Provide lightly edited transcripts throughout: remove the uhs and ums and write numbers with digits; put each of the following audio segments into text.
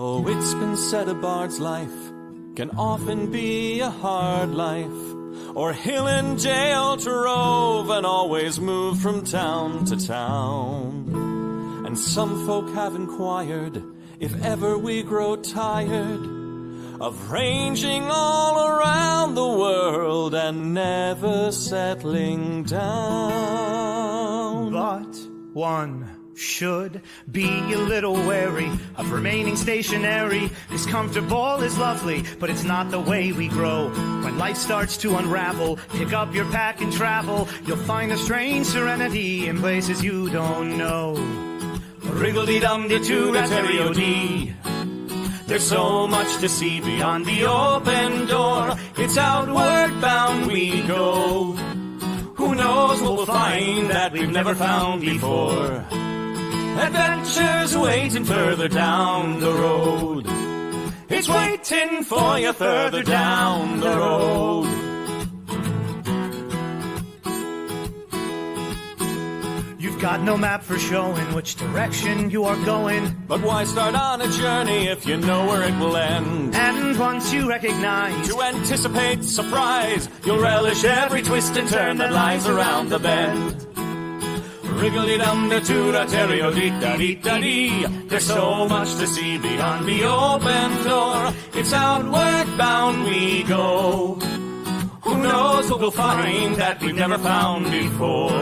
Oh, it's been said a bard's life can often be a hard life, or hill and jail to rove and always move from town to town. And some folk have inquired if ever we grow tired of ranging all around the world and never settling down. But one should be a little wary of remaining stationary. This comfortable is lovely, but it's not the way we grow. When life starts to unravel, pick up your pack and travel. You'll find a strange serenity in places you don't know. Wriggle-dee-dum-dee-too-da-terry-o-dee. There's so much to see beyond the open door. It's outward bound we go. Who knows what we'll find that we've never found before. Adventures waiting further down the road. It's waiting for you further down the road. You've got no map for showing which direction you are going. But why start on a journey if you know where it will end? And once you recognize, to anticipate surprise, you'll relish every twist and turn that lies around the bend. Wriggle-dee-dum-dee-too-da-terry-o-dee-da-dee-da-dee. There's so much to see beyond the open door. It's outward bound we go. Who knows what we'll find that we've never found before.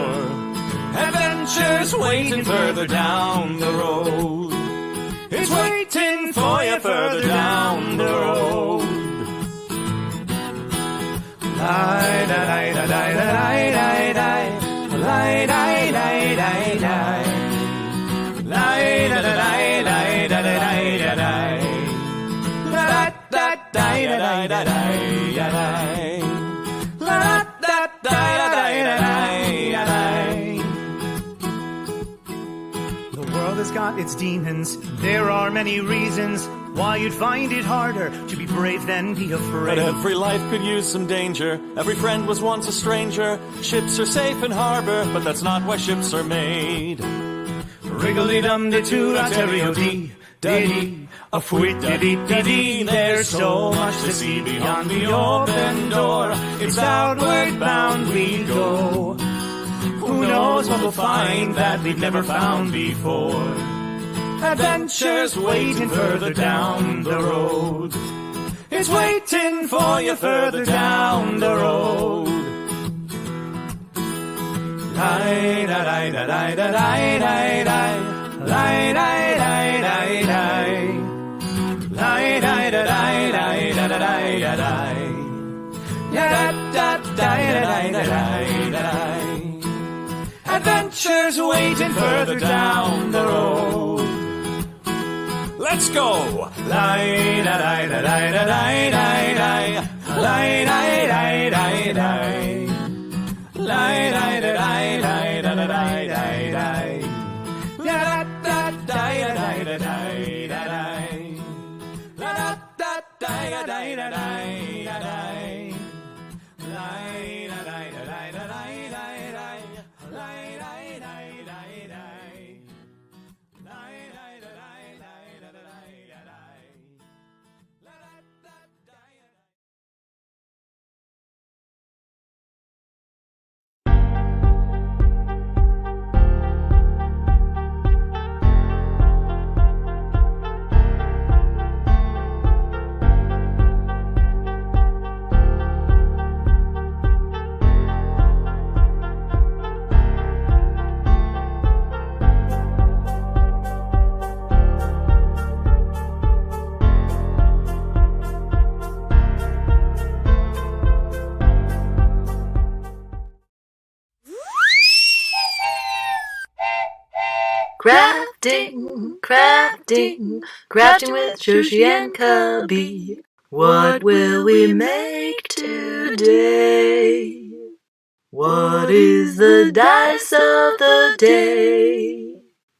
Adventures waiting further down the road. It's waiting for you further down the road. Lie-da-lie-da-lie-da-lie-da-lie. Lie-da-lie-da-lie-da-lie. Lie-da-da-lie-da-lie-da-lie-da-lie. La-da-da-lie-da-lie-da-lie. La-da-da-lie-da-lie-da-lie. The world has got its demons. There are many reasons why you'd find it harder to be brave than be afraid. But every life could use some danger. Every friend was once a stranger. Ships are safe in harbor, but that's not why ships are made. Wriggle-dee-dum-dee-too-da-terry-o-dee-da-dee. A fwit-da-dee-da-dee. There's so much to see beyond the open door. It's outward bound we go. Who knows what we'll find that we've never found before. Adventures waiting further down the road. It's waiting for you further down the road. Lie-da-lie-da-lie-da-lie-da-lie. Lie-da-lie-da-lie-da-lie. Lie-da-lie-da-lie-da-lie-da-lie. Da-da-da-da-da-da-da-da-da. Adventures waiting further down the road. Let's go! Lie-da-lie-da-lie-da-lie-da-lie. Lie-da-lie-da-lie-da-lie. Lie-da-lie-da-lie-da-lie-da-lie. Da-da-da-da-da-da-da-da-da. La-da-da-da-da-da-da-da-da. Crafting with Joshi and Cubby. What will we make today? What is the dice of the day?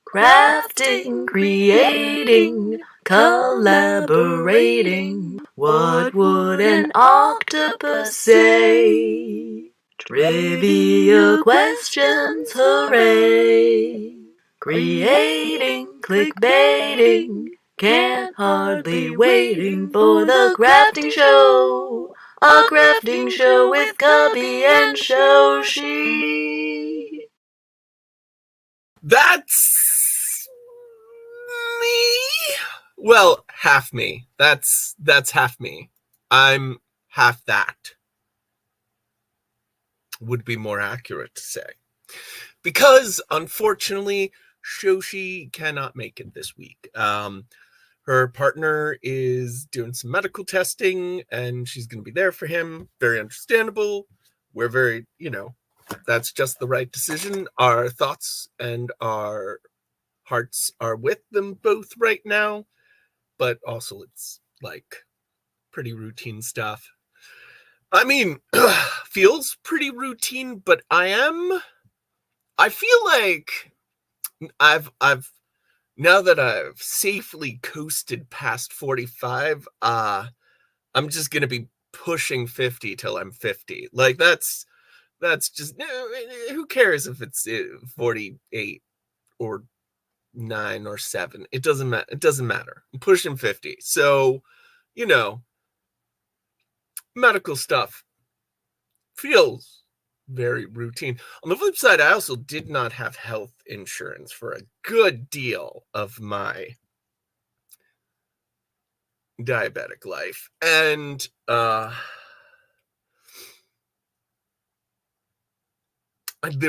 Crafting, creating, collaborating. What would an octopus say? Trivia questions, hooray! Creating, clickbaiting, Can't hardly waiting for the crafting show. A crafting show with Cubby and Shoshi. That's me. Well, half me. That's half me. I'm half that. Would be more accurate to say. Because unfortunately, Shoshi cannot make it this week. Her partner is doing some medical testing and she's going to be there for him. Very understandable. We're very, that's just the right decision. Our thoughts and our hearts are with them both right now. But also it's like pretty routine stuff. I mean, feels pretty routine, but I feel like I've now that I've safely coasted past 45, I'm just going to be pushing 50 till I'm 50. Like that's just, who cares if it's 48 or 9 or 7? It doesn't matter. It doesn't matter. I'm pushing 50. So, medical stuff feels very routine. On the flip side, I also did not have health insurance for a good deal of my diabetic life. And there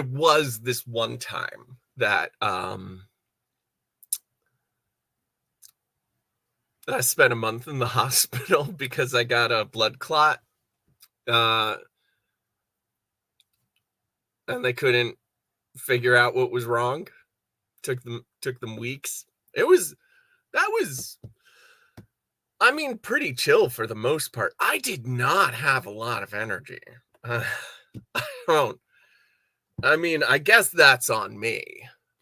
was this one time that I spent a month in the hospital because I got a blood clot. And they couldn't figure out what was wrong. Took them weeks. That was, I mean, pretty chill for the most part. I did not have a lot of energy. I guess that's on me.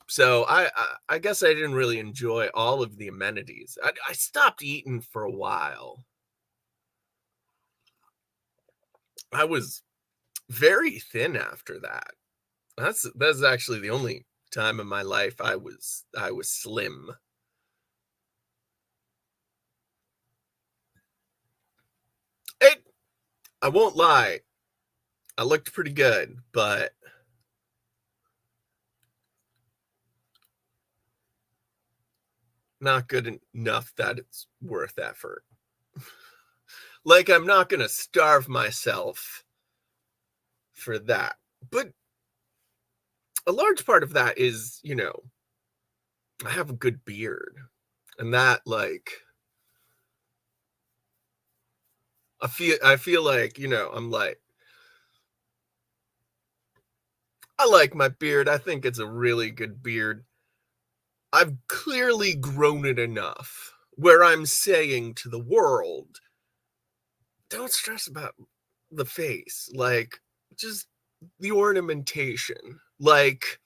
So I guess I didn't really enjoy all of the amenities. I stopped eating for a while. I was very thin after that. That's actually the only time in my life I was slim. I won't lie, I looked pretty good, but not good enough that it's worth effort. Like, I'm not gonna starve myself for that. But a large part of that is, I have a good beard. And that, like, I feel like, I'm like, I like my beard. I think it's a really good beard. I've clearly grown it enough where I'm saying to the world, don't stress about the face. Like, just the ornamentation. Like,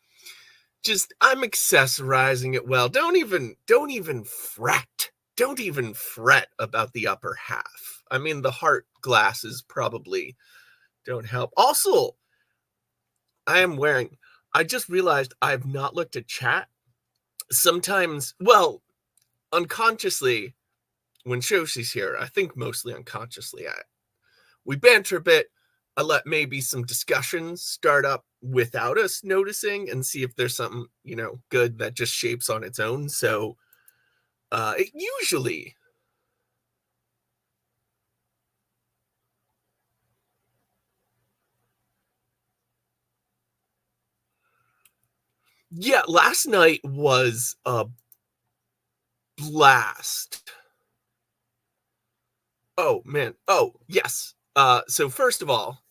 just, I'm accessorizing it well. Don't even fret. Don't even fret about the upper half. I mean, the heart glasses probably don't help. Also, I just realized I have not looked at chat. Sometimes, well, unconsciously, when Shoshi's here, I think mostly unconsciously, we banter a bit. I let maybe some discussions start up without us noticing and see if there's something, good that just shapes on its own. So it usually last night was a blast. Oh, man. Oh, yes. So first of all,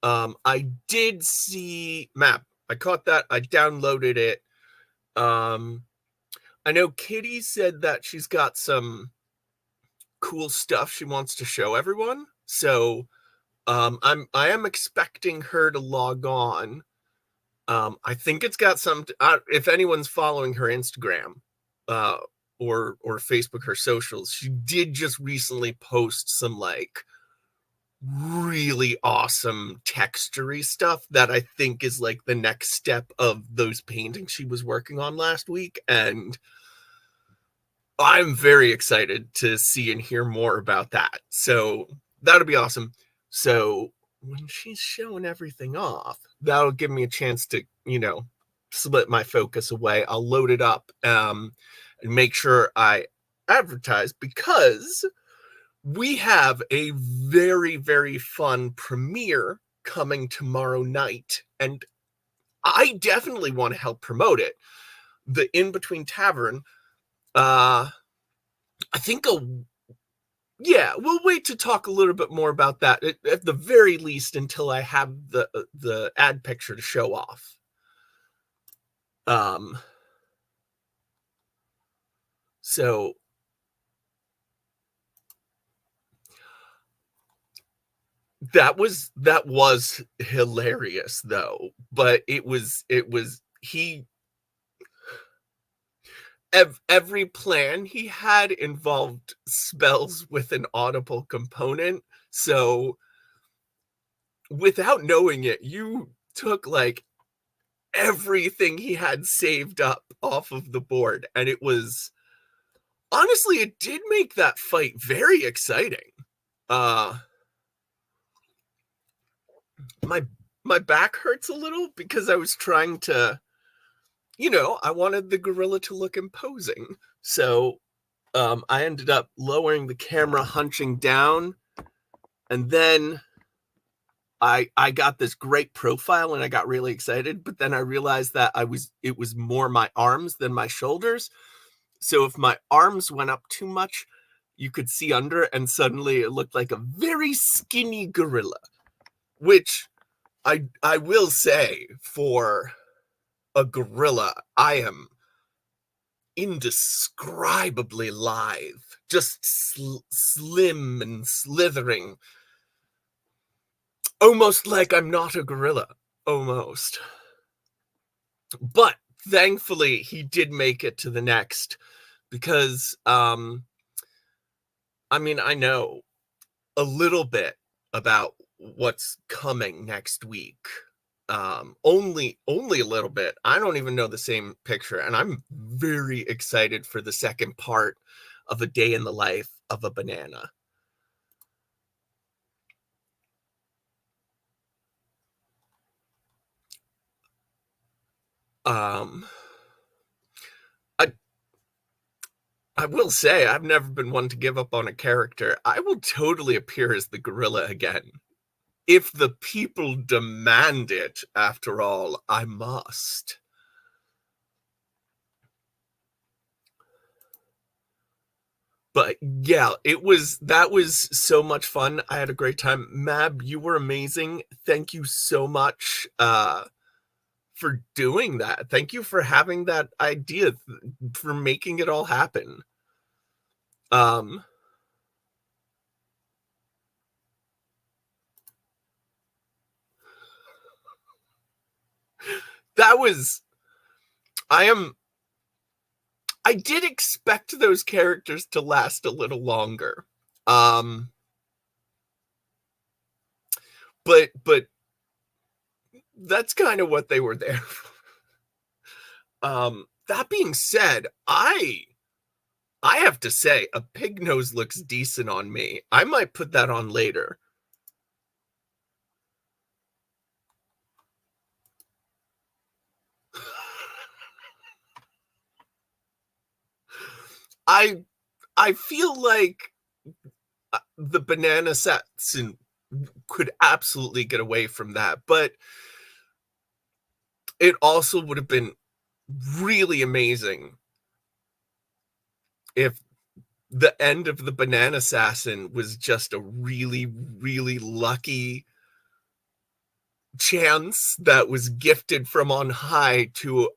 I did see Map. I caught that. I downloaded it. I know Kitty said that she's got some cool stuff she wants to show everyone. So I am expecting her to log on. I think it's got some. If anyone's following her Instagram or Facebook, her socials, she did just recently post some like really awesome textury stuff that I think is like the next step of those paintings she was working on last week. And I'm very excited to see and hear more about that. So that'll be awesome. So when she's showing everything off, that'll give me a chance to, split my focus away. I'll load it up and make sure I advertise, because we have a very, very fun premiere coming tomorrow night, and I definitely want to help promote it. The In Between Tavern, I think we'll wait to talk a little bit more about that at the very least until I have the ad picture to show off. So that was hilarious though, but every plan he had involved spells with an audible component. So without knowing it, you took like everything he had saved up off of the board, and it was, honestly, it did make that fight very exciting. My back hurts a little because I was trying to, I wanted the gorilla to look imposing. So I ended up lowering the camera, hunching down, and then I got this great profile and I got really excited, but then I realized that it was more my arms than my shoulders. So if my arms went up too much, you could see under, and suddenly it looked like a very skinny gorilla, which I will say, for a gorilla, I am indescribably lithe, just slim and slithering, almost like I'm not a gorilla, almost. But thankfully, he did make it to the next, because, I know a little bit about what's coming next week. Only a little bit. I don't even know the same picture, and I'm very excited for the second part of A Day in the Life of a Banana. I will say, I've never been one to give up on a character. I will totally appear as the gorilla again. If the people demand it, after all, I must. But yeah, that was so much fun. I had a great time. Mab, you were amazing. Thank you so much for doing that. Thank you for having that idea, for making it all happen. I did expect those characters to last a little longer. But that's kind of what they were there for. That being said, I have to say, a pig nose looks decent on me. I might put that on later. I feel like the banana assassin could absolutely get away from that, but it also would have been really amazing if the end of the banana assassin was just a really, really lucky chance that was gifted from on high to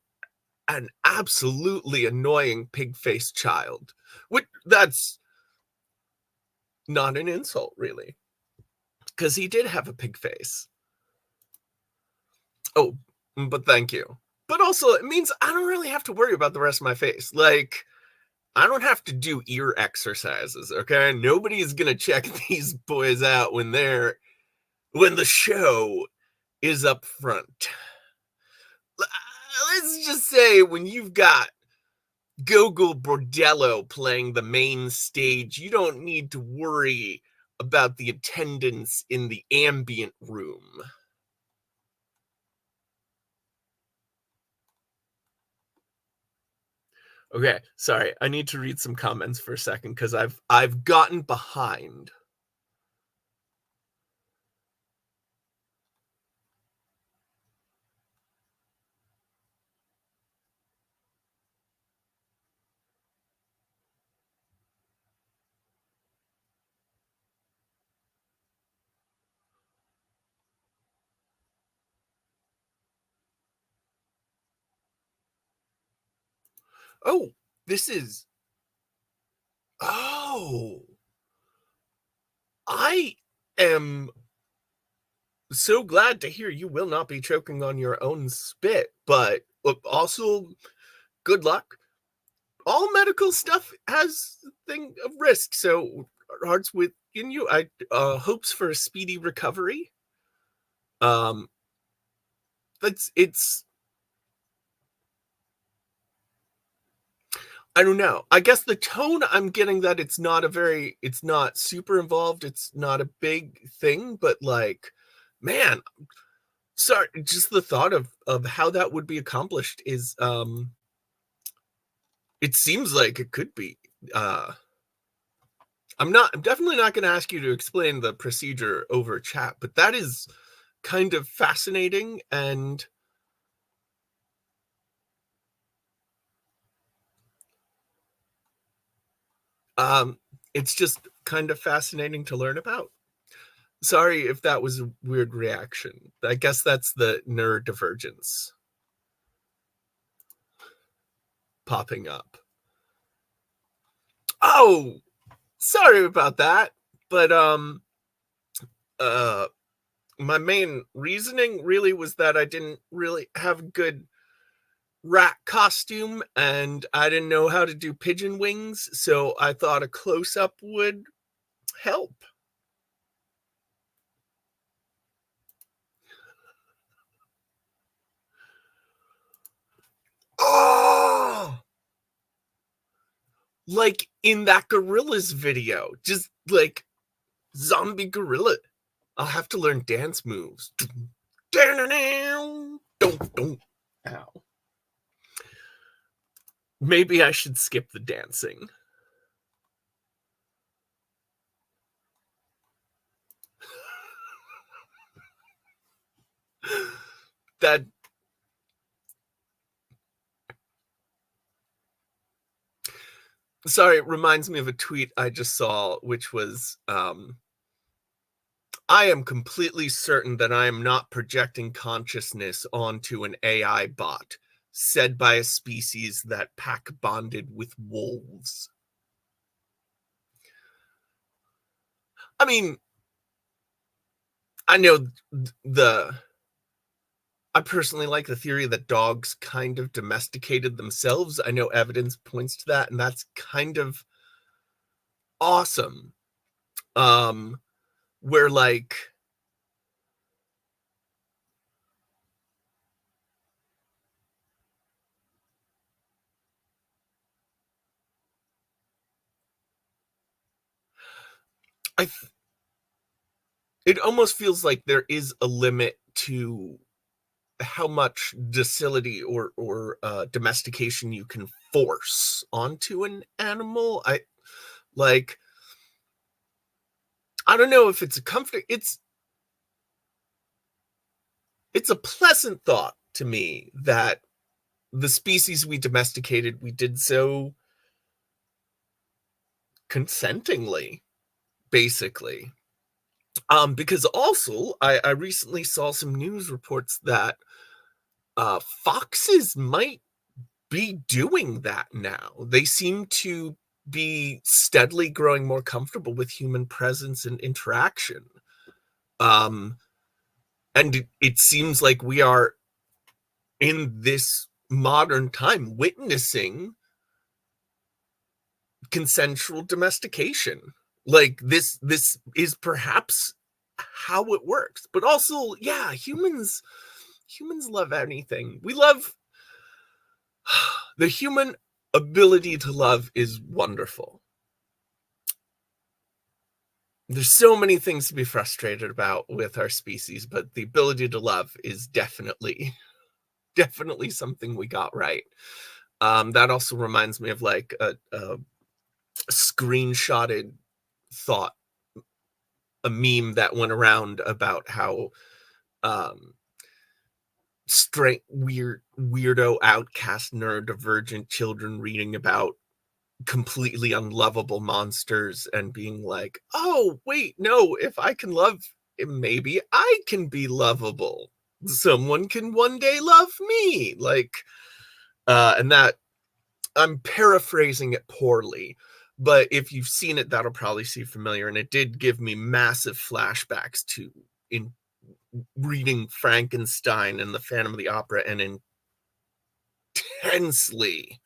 an absolutely annoying pig-faced child. Which, that's not an insult, really, because he did have a pig face. Oh, but thank you. But also, it means I don't really have to worry about the rest of my face. Like, I don't have to do ear exercises, okay? Nobody is gonna check these boys out when the show is up front. Let's just say, when you've got Gogol Bordello playing the main stage. You don't need to worry about the attendance in the ambient room. Okay, sorry. I need to read some comments for a second because I've gotten behind. Oh, this is. Oh. I am so glad to hear you will not be choking on your own spit, but also good luck. All medical stuff has a thing of risk, so hearts within you. I hopes for a speedy recovery. It's I don't know. I guess the tone I'm getting that it's not super involved. It's not a big thing, but like, man, sorry, just the thought of how that would be accomplished is, it seems like it could be. I'm definitely not going to ask you to explain the procedure over chat, but that is kind of fascinating, and it's just kind of fascinating to learn about. Sorry if that was a weird reaction. I guess that's the neurodivergence popping up. Oh, sorry about that. But my main reasoning really was that I didn't really have a good rat costume and I didn't know how to do pigeon wings, so I thought a close-up would help. Oh, like in that gorillas video, just like zombie gorilla. I'll have to learn dance moves. Ow. Maybe I should skip the dancing. That sorry, it reminds me of a tweet I just saw, which was, I am completely certain that I am not projecting consciousness onto an AI bot, said by a species that pack bonded with wolves. I mean, I know I personally like the theory that dogs kind of domesticated themselves. I know evidence points to that, and that's kind of awesome. Where like it almost feels like there is a limit to how much docility or domestication you can force onto an animal. I don't know if it's a comfort. It's a pleasant thought to me that the species we domesticated, we did so consentingly, basically. Because also I recently saw some news reports that foxes might be doing that now. They seem to be steadily growing more comfortable with human presence and interaction. And it seems like we are in this modern time witnessing consensual domestication. Like this is perhaps how it works. But also, yeah, humans love anything. We love the human ability to love is wonderful. There's so many things to be frustrated about with our species, but the ability to love is definitely something we got right. That also reminds me of like a screenshotted thought, a meme that went around about how straight, weirdo, outcast, neurodivergent children reading about completely unlovable monsters and being like, oh, wait, no, if I can love, maybe I can be lovable. Someone can one day love me. Like, and that, I'm paraphrasing it poorly, but if you've seen it, that'll probably seem familiar. And it did give me massive flashbacks to in reading Frankenstein and the Phantom of the Opera, and intensely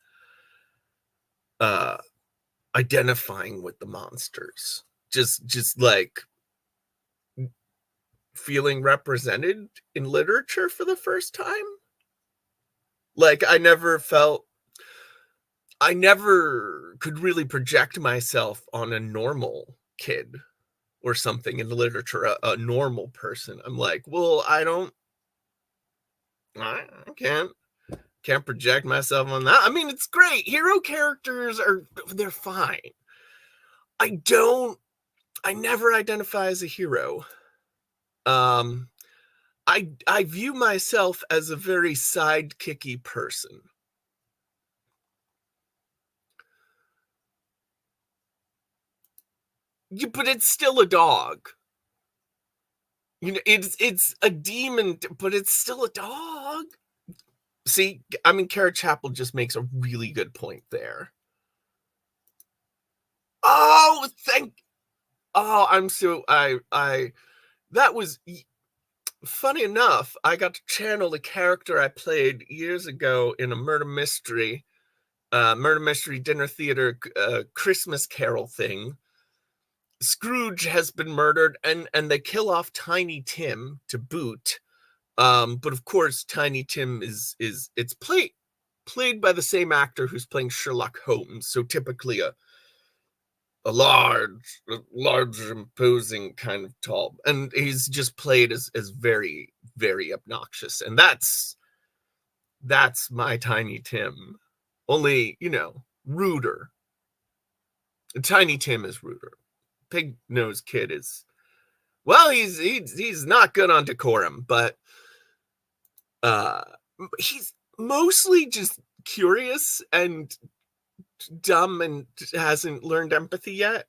identifying with the monsters, just like feeling represented in literature for the first time. Like I never could really project myself on a normal kid or something in the literature, a normal person. I'm like, well, I can't project myself on that. I mean, it's great. Hero characters they're fine. I never identify as a hero. I view myself as a very sidekicky person. Yeah, but it's still a dog. You know, it's a demon, but it's still a dog. See, I mean, Kara Chappell just makes a really good point there. Oh, that was funny enough. I got to channel the character I played years ago in a murder mystery dinner theater, Christmas Carol thing. Scrooge has been murdered, and they kill off Tiny Tim to boot. But of course, Tiny Tim is played by the same actor who's playing Sherlock Holmes. So typically a large, imposing kind of tall, and he's just played as very, very obnoxious. And that's my Tiny Tim, only, you know, ruder. Tiny Tim is ruder. Pig-Nosed Kid is, well, he's not good on decorum, but he's mostly just curious and dumb and hasn't learned empathy yet.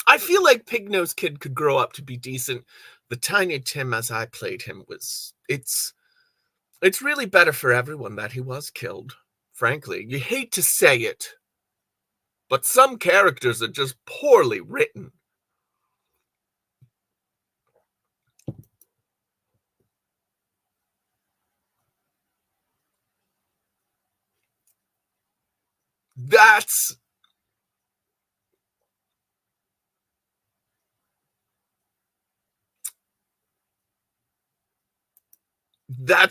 I feel like Pig-Nosed Kid could grow up to be decent. The Tiny Tim, as I played him, it's really better for everyone that he was killed. Frankly, you hate to say it, but some characters are just poorly written. That's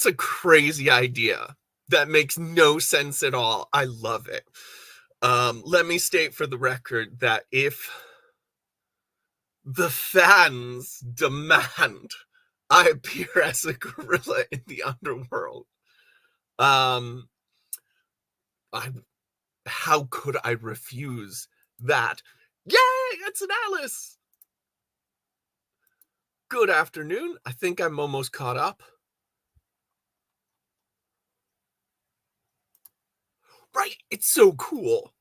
a crazy idea. That makes no sense at all. I love it. Let me state for the record that if the fans demand I appear as a gorilla in the underworld, how could I refuse that? Yay, it's an Alice! Good afternoon. I think I'm almost caught up. Right, it's so cool.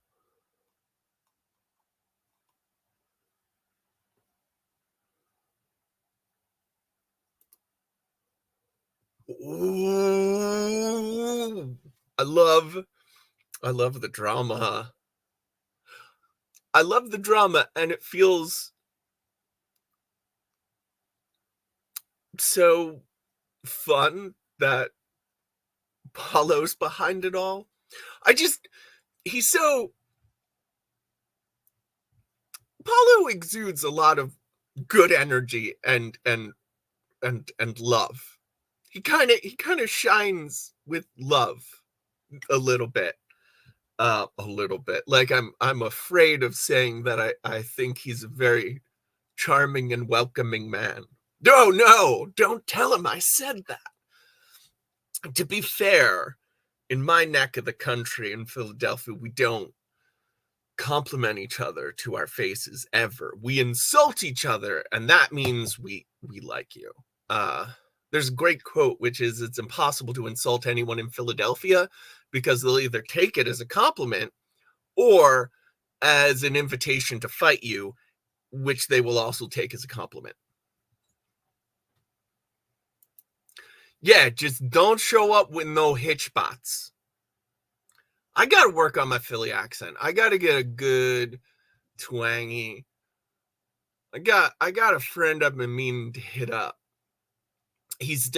Ooh, I love the drama. I love the drama, and it feels so fun that Paulo's behind it all. Paulo exudes a lot of good energy and love. He kind of shines with love a little bit. a little bit. Like I'm afraid of saying that I think he's a very charming and welcoming man. No, don't tell him I said that. To be fair, in my neck of the country in Philadelphia, we don't compliment each other to our faces ever. We insult each other, and that means we like you. There's a great quote, which is, it's impossible to insult anyone in Philadelphia because they'll either take it as a compliment or as an invitation to fight you, which they will also take as a compliment. Yeah, just don't show up with no hitchbots. I got to work on my Philly accent. I got to get a good twangy. I got a friend I've been meaning to hit up. He's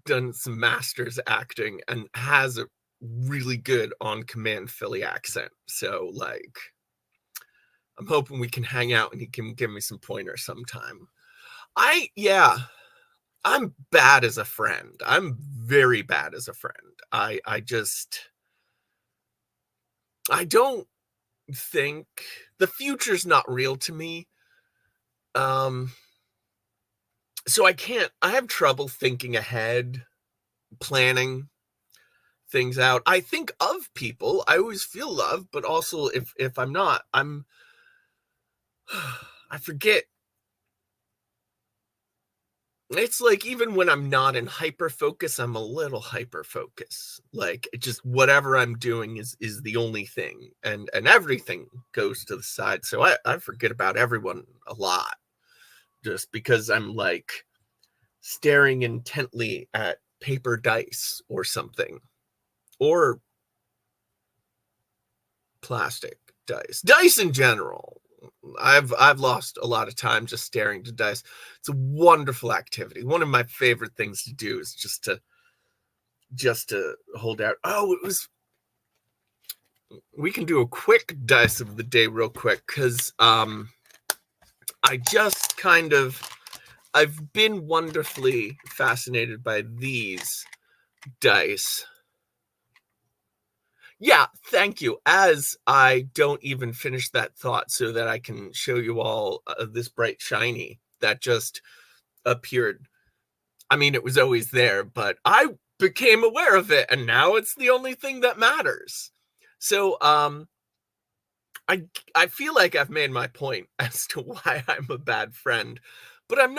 done some masters acting and has a really good on command Philly accent. So like, I'm hoping we can hang out and he can give me some pointers sometime. I'm bad as a friend. I'm very bad as a friend. I don't think the future's not real to me. So I have trouble thinking ahead, planning things out. I think of people. I always feel love, but also if I'm not, I forget. It's like even when I'm not in hyper focus, I'm a little hyper focus. Like just whatever I'm doing is the only thing, and everything goes to the side. So I forget about everyone a lot, just because I'm like staring intently at paper dice or something, or plastic dice in general. I've lost a lot of time just staring to dice. It's a wonderful activity. One of my favorite things to do is just to hold out. We can do a quick dice of the day real quick, because I just I've been wonderfully fascinated by these dice. Yeah, thank you. As I don't even finish that thought so that I can show you all this bright shiny that just appeared. I mean, it was always there, but I became aware of it, and now it's the only thing that matters. So I feel like I've made my point as to why I'm a bad friend. But I'm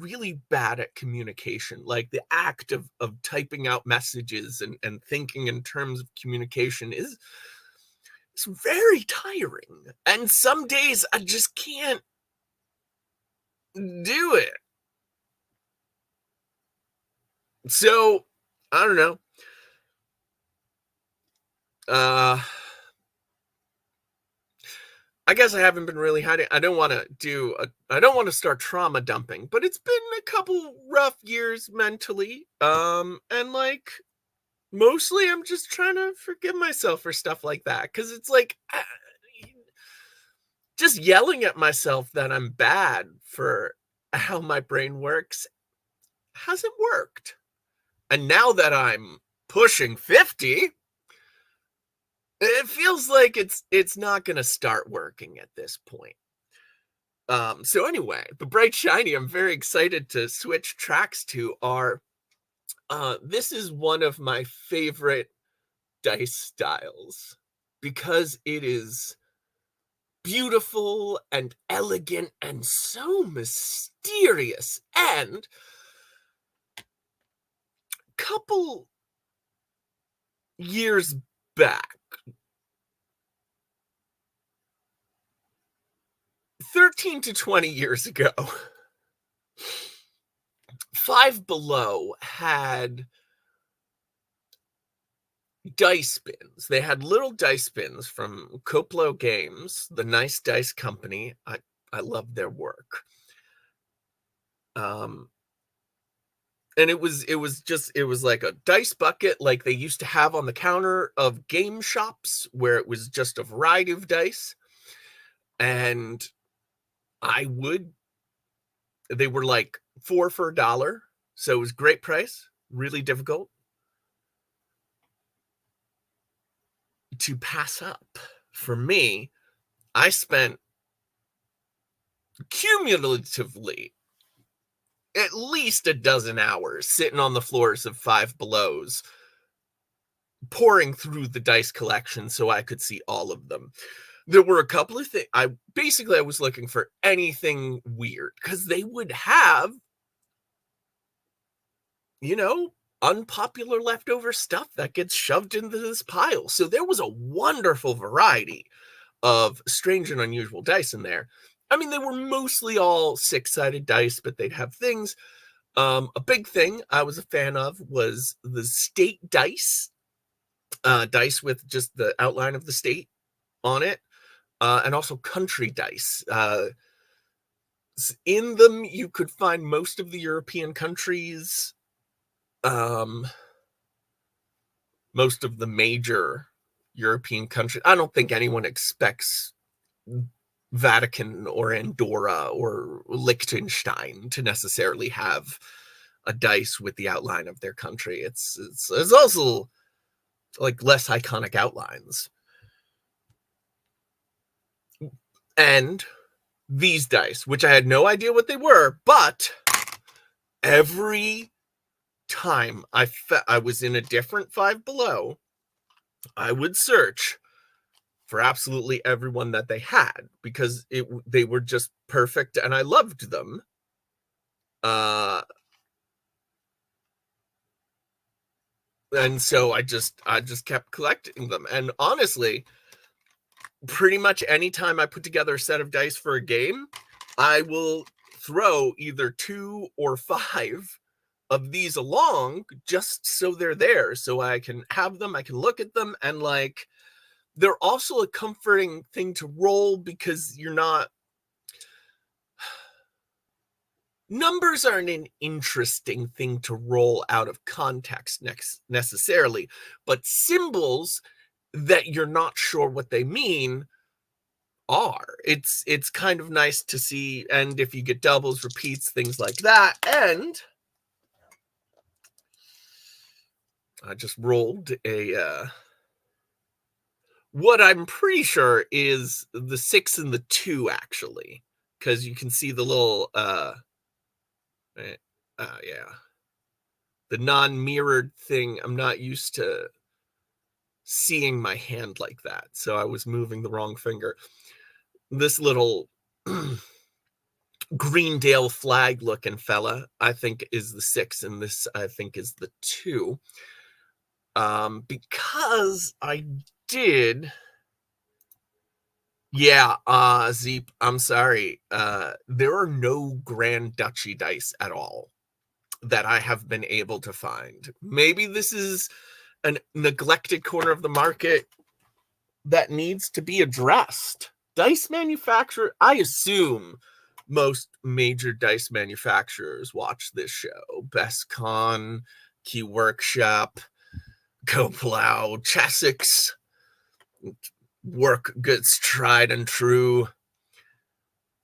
really bad at communication. Like the act of typing out messages and thinking in terms of communication it's very tiring. And some days I just can't do it. So, I don't know. I guess I haven't been really hiding. I don't want to start trauma dumping, but it's been a couple rough years mentally. And like mostly I'm just trying to forgive myself for stuff like that, cuz it's like just yelling at myself that I'm bad for how my brain works hasn't worked. And now that I'm pushing 50, it feels like it's not going to start working at this point. So anyway, the bright shiny I'm very excited to switch tracks to are this is one of my favorite dice styles because it is beautiful and elegant and so mysterious. And a couple years back, 13 to 20 years ago, Five Below had dice spins. They had little dice spins from Coplo Games, the nice dice company. I love their work. And it was like a dice bucket like they used to have on the counter of game shops, where it was just a variety of dice. And they were like 4 for $1. So it was great price, really difficult. to pass up. For me, I spent cumulatively at least a dozen hours sitting on the floors of Five Belows, pouring through the dice collection so I could see all of them. There were a couple of things. I was looking for anything weird, because they would have, unpopular leftover stuff that gets shoved into this pile. So there was a wonderful variety of strange and unusual dice in there. I mean, they were mostly all 6-sided dice, but they'd have things. A big thing I was a fan of was the state dice, dice with just the outline of the state on it, and also country dice. In them, you could find most of the European countries, most of the major European countries. I don't think anyone expects Vatican or Andorra or Liechtenstein to necessarily have a dice with the outline of their country. It's also like less iconic outlines. And these dice, which I had no idea what they were, but every time I was in a different Five Below, I would search for absolutely everyone that they had, because they were just perfect and I loved them. And so I just kept collecting them. And honestly, pretty much anytime I put together a set of dice for a game, I will throw either 2 or 5 of these along, just so they're there, so I can have them, I can look at them, and like, they're also a comforting thing to roll, because you're not... Numbers aren't an interesting thing to roll out of context necessarily, but symbols that you're not sure what they mean are. It's kind of nice to see, and if you get doubles, repeats, things like that. And I just rolled a what I'm pretty sure is the 6 and the 2, actually, because you can see the little the non-mirrored thing. I'm not used to seeing my hand like that, so I was moving the wrong finger. This little Greendale flag looking fella, I think, is the 6, and this, I think, is the 2. Because I did... Yeah, Zeep, I'm sorry. There are no Grand Duchy dice at all that I have been able to find. Maybe this is a neglected corner of the market that needs to be addressed. Dice manufacturer, I assume most major dice manufacturers watch this show. BestCon, Key Workshop, Go-Plow, Chessex, Work Goods Tried and True,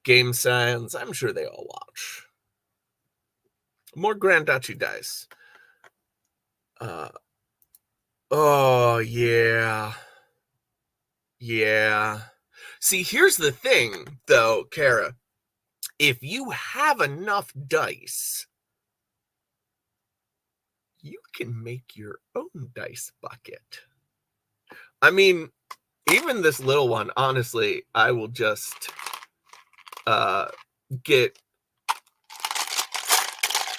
Game Science. I'm sure they all watch. More Grand Duchy dice. Oh, yeah. Yeah. See, here's the thing, though, Kara. If you have enough dice, you can make your own dice bucket. I mean, even this little one, honestly, I will just get...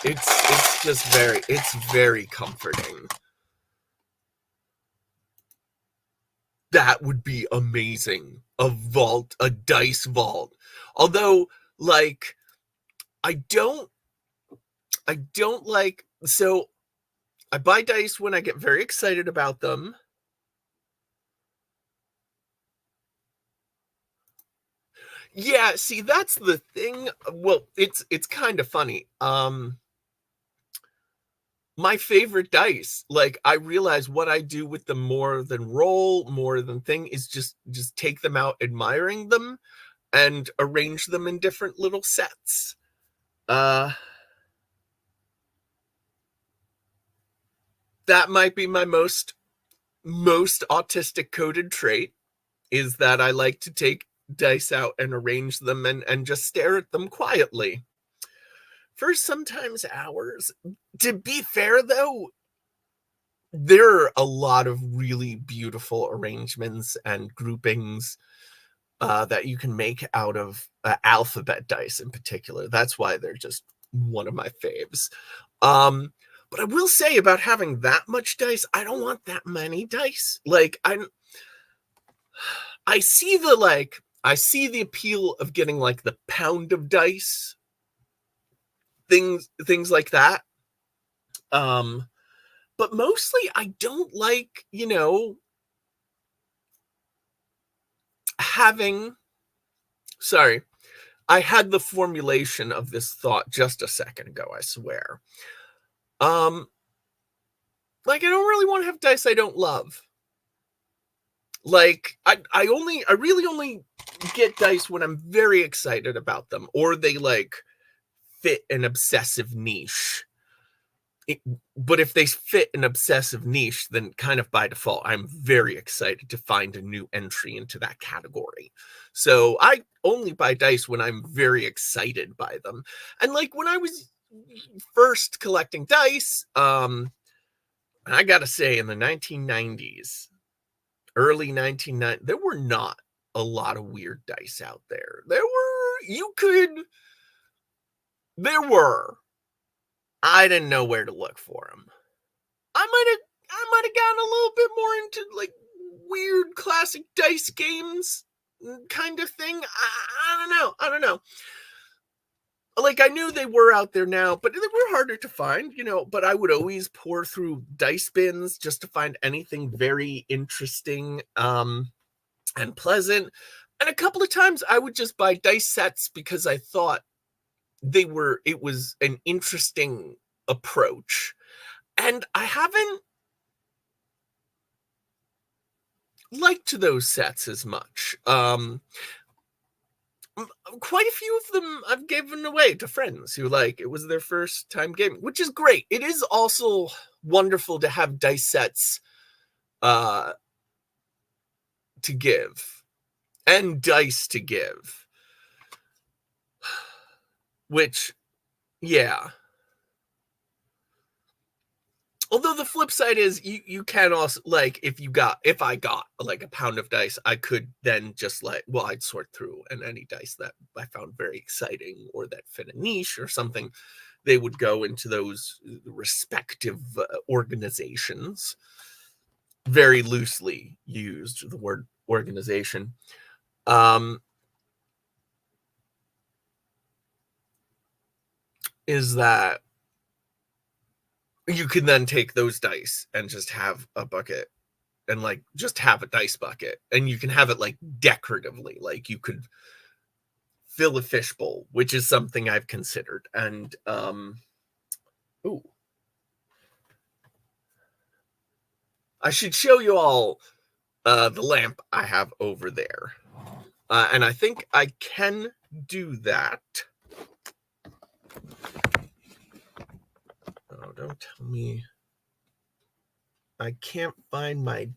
It's very comforting. That would be amazing. A dice vault. Although, like, I don't like... So, I buy dice when I get very excited about them. Yeah, see, that's the thing. Well, it's kind of funny. My favorite dice, like, I realize what I do with them more than roll, more than thing, is just take them out, admiring them, and arrange them in different little sets. That might be my most most autistic coded trait is that I like to take dice out and arrange them and just stare at them quietly for sometimes hours. To be fair, though, there are a lot of really beautiful arrangements and groupings that you can make out of alphabet dice in particular. That's why they're just one of my faves. But I will say about having that much dice, I don't want that many dice. Like, I see the appeal of getting like the pound of dice, things like that. But mostly I don't like, I had the formulation of this thought just a second ago, I swear. Like, I don't really want to have dice I don't love. Like, I really only get dice when I'm very excited about them, or they like fit an obsessive niche. But if they fit an obsessive niche, then kind of by default, I'm very excited to find a new entry into that category. So I only buy dice when I'm very excited by them. And like when I was first collecting dice, I gotta say, in the 1990s, early 1990s, there were not a lot of weird dice out there. There were. I didn't know where to look for them. I might have gotten a little bit more into like weird classic dice games kind of thing. I don't know. Like, I knew they were out there now, but they were harder to find, but I would always pour through dice bins just to find anything very interesting and pleasant. And a couple of times I would just buy dice sets because I thought it was an interesting approach. And I haven't liked those sets as much. Quite a few of them I've given away to friends who it was their first time gaming, which is great. It is also wonderful to have dice sets to give and dice to give. Which, yeah. Although the flip side is you can also, like, if I got like a pound of dice, I could then just I'd sort through, and any dice that I found very exciting or that fit a niche or something, they would go into those respective organizations. Very loosely used, the word organization. Is that you can then take those dice and just have a bucket and just have a dice bucket, and you can have it decoratively, you could fill a fishbowl, which is something I've considered. And I should show you all the lamp I have over there, and I think I can do that. Oh, don't tell me I can't find my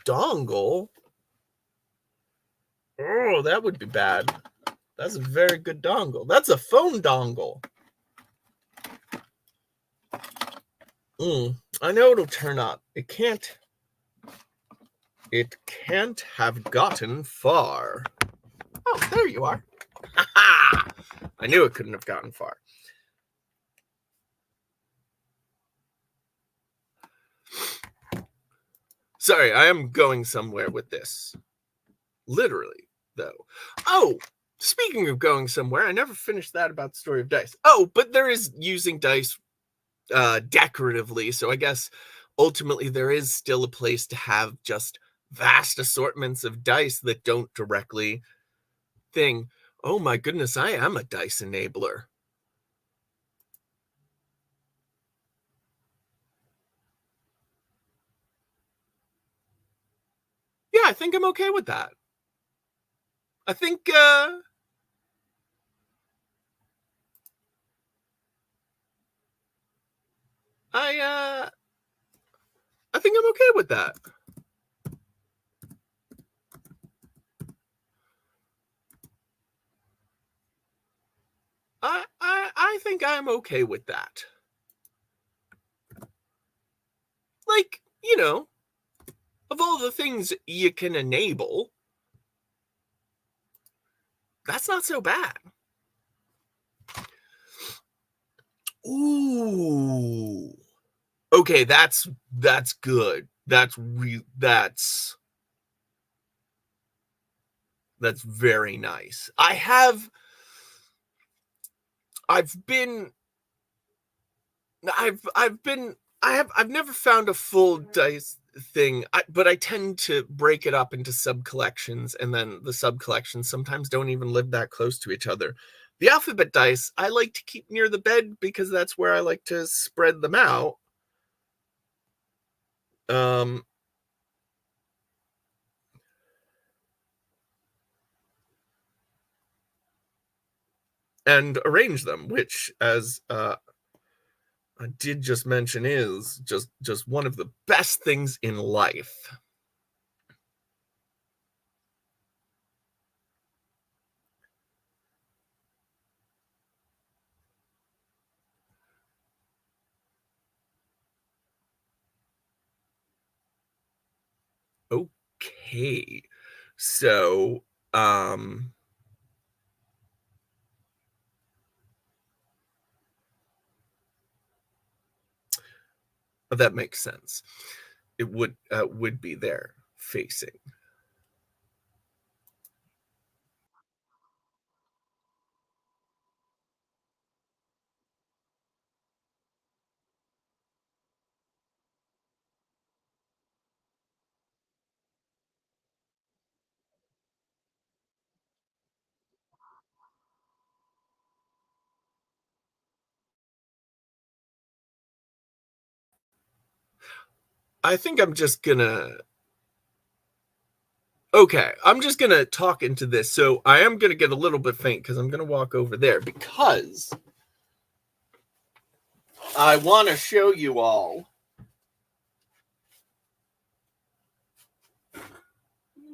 dongle. Oh, that would be bad. That's a very good dongle. That's a phone dongle. I know it'll turn up. It can't have gotten far. Oh, there you are. I knew it couldn't have gotten far. Sorry, I am going somewhere with this. Literally, though. Oh, speaking of going somewhere, I never finished that about the story of dice. Oh, but there is using dice decoratively, so I guess ultimately there is still a place to have just vast assortments of dice that don't directly thing. Oh my goodness, I am a dice enabler. Yeah, I think I'm okay with that. I think I think I'm okay with that. I think I'm okay with that. Like, you know, of all the things you can enable, that's not so bad. Ooh. Okay, that's good. That's very nice. I've never found a full dice thing, but I tend to break it up into sub collections, and then the sub collections sometimes don't even live that close to each other. The alphabet dice I like to keep near the bed because that's where I like to spread them out. And arrange them, which, as I did just mention, is just one of the best things in life. Okay, so that makes sense. It would be there facing. I think I'm just gonna. Okay, I'm just gonna talk into this. So I am gonna get a little bit faint because I'm gonna walk over there because I want to show you all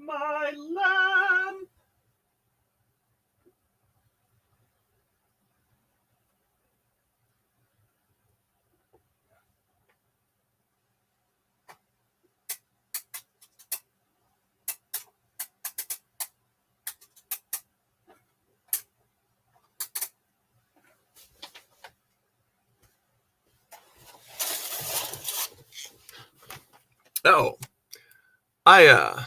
my lamp. Oh, I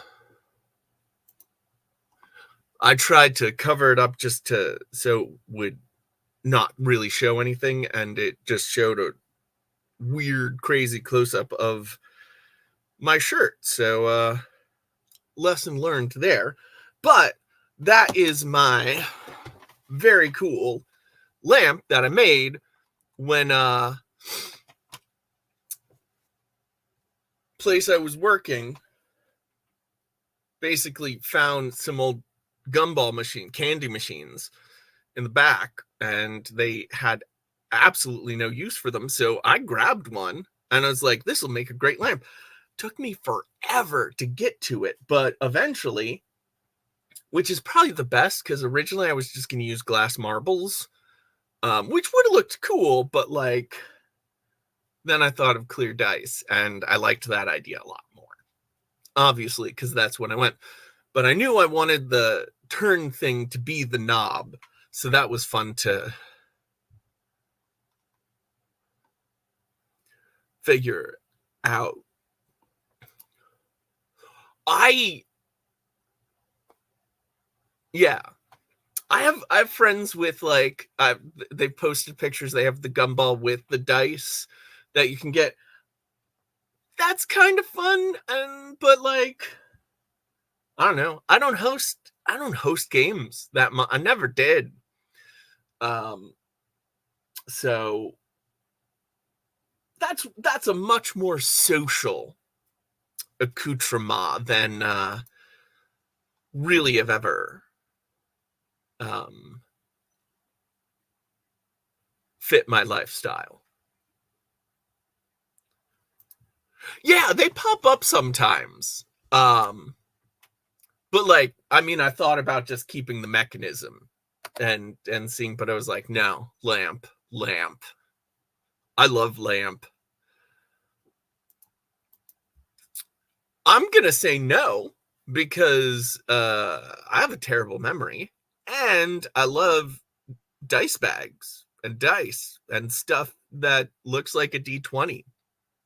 tried to cover it up just so it would not really show anything, and it just showed a weird, crazy close-up of my shirt. So lesson learned there. But that is my very cool lamp that I made when place I was working basically found some old gumball candy machines in the back, and they had absolutely no use for them. So I grabbed one and I was like, this will make a great lamp. Took me forever to get to it, but eventually, which is probably the best, because originally I was just going to use glass marbles, which would have looked cool, but like, then I thought of clear dice, and I liked that idea a lot more, obviously, because that's when I went. But I knew I wanted the turn thing to be the knob, so that was fun to figure out. I have friends with, like, they've posted pictures. They have the gumball with the dice that you can get. That's kind of fun, but like, I don't know. I don't host games that much. I never did. So that's a much more social accoutrement than really have ever fit my lifestyle. Yeah, they pop up sometimes. But like, I mean, I thought about just keeping the mechanism and seeing, but I was like, no, lamp. I love lamp. I'm gonna say no because I have a terrible memory, and I love dice bags and dice and stuff that looks like a D20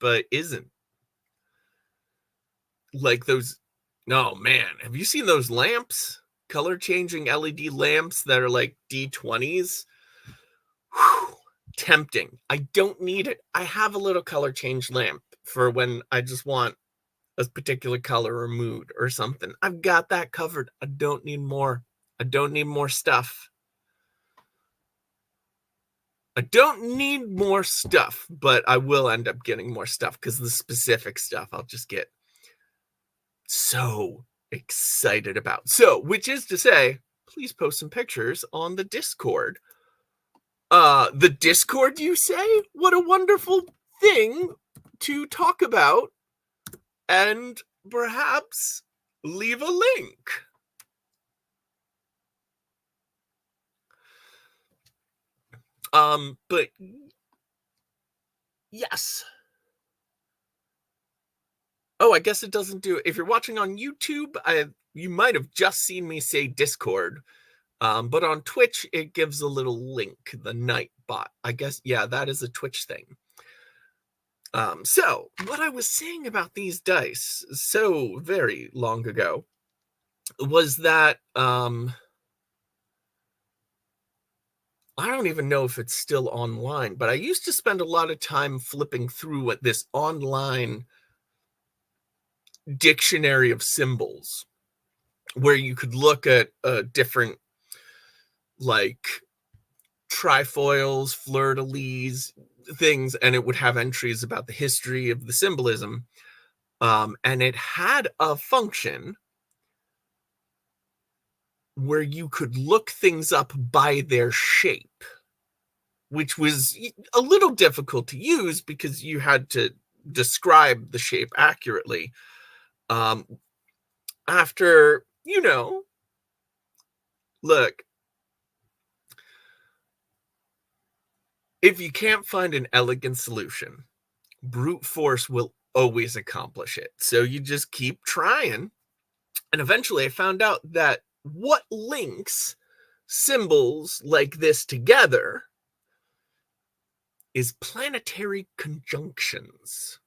but isn't. Like those. No, man, have you seen those lamps? Color changing LED lamps that are like D20s? Whew, tempting. I don't need it. I have a little color change lamp for when I just want a particular color or mood or something. I've got that covered. I don't need more. I don't need more stuff. I don't need more stuff, but I will end up getting more stuff because the specific stuff I'll just get so excited about. So, which is to say, please post some pictures on the Discord. The Discord, you say? What a wonderful thing to talk about, and perhaps leave a link. But yes. Oh, I guess it doesn't do it. If you're watching on YouTube, you might have just seen me say Discord. But on Twitch, it gives a little link, the Nightbot. I guess, yeah, that is a Twitch thing. So what I was saying about these dice so very long ago was that, I don't even know if it's still online, but I used to spend a lot of time flipping through what this online dictionary of symbols, where you could look at different, like, trifoils, fleur-de-lis, things, and it would have entries about the history of the symbolism. And it had a function where you could look things up by their shape, which was a little difficult to use because you had to describe the shape accurately. After, look, if you can't find an elegant solution, brute force will always accomplish it. So you just keep trying. And eventually I found out that what links symbols like this together is planetary conjunctions.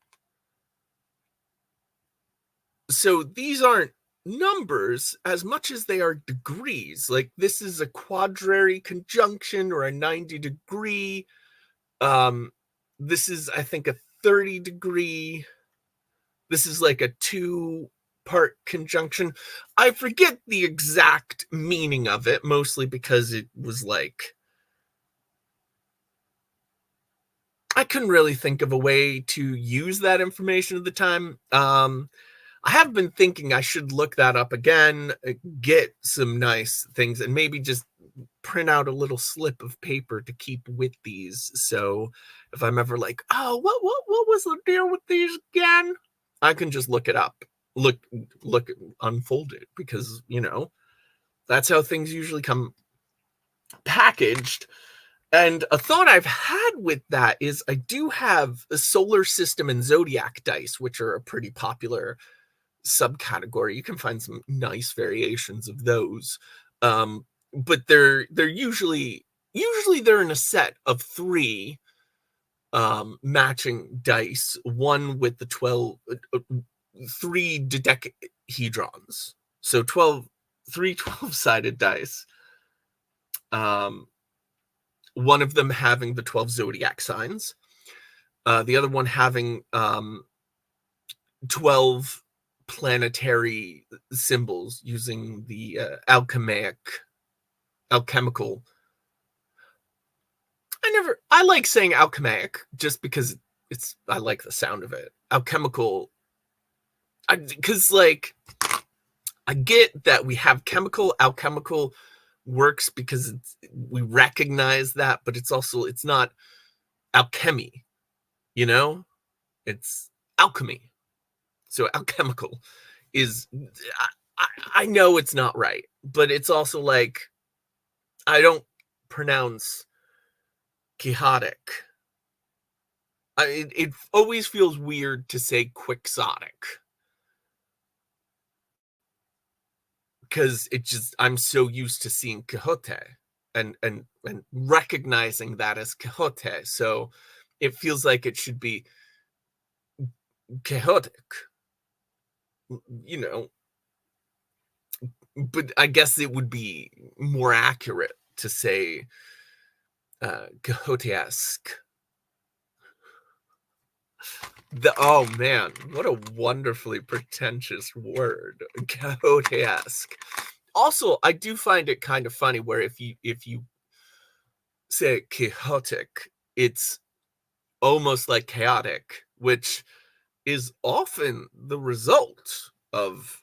So these aren't numbers as much as they are degrees. Like, this is a quadrary conjunction or a 90 degree. This is, I think, a 30 degree. This is like a 2-part conjunction. I forget the exact meaning of it, mostly because it was like, I couldn't really think of a way to use that information at the time. I have been thinking I should look that up again, get some nice things, and maybe just print out a little slip of paper to keep with these. So if I'm ever like, oh, what was the deal with these again? I can just look it up, look, unfold it, because, that's how things usually come packaged. And a thought I've had with that is I do have a solar system and zodiac dice, which are a pretty popular subcategory. You can find some nice variations of those. But they're usually they're in a set of 3 matching dice, one with the 3 dodecahedrons. So 3 12-sided dice. One of them having the 12 zodiac signs. The other one having 12 planetary symbols using the alchemical. I like saying alchemaic just because I like the sound of it. Alchemical, because like, I get that we have alchemical works because we recognize that, but it's not alchemy, it's alchemy. So alchemical is, I know it's not right, but it's also like, I don't pronounce quixotic. It always feels weird to say quixotic. Because I'm so used to seeing Quixote and recognizing that as Quixote. So it feels like it should be Quixotic. You know, but I guess it would be more accurate to say Quixote-esque. Oh man, what a wonderfully pretentious word, Quixote-esque. Also, I do find it kind of funny where if you say quixotic, it's almost like chaotic, which is often the result of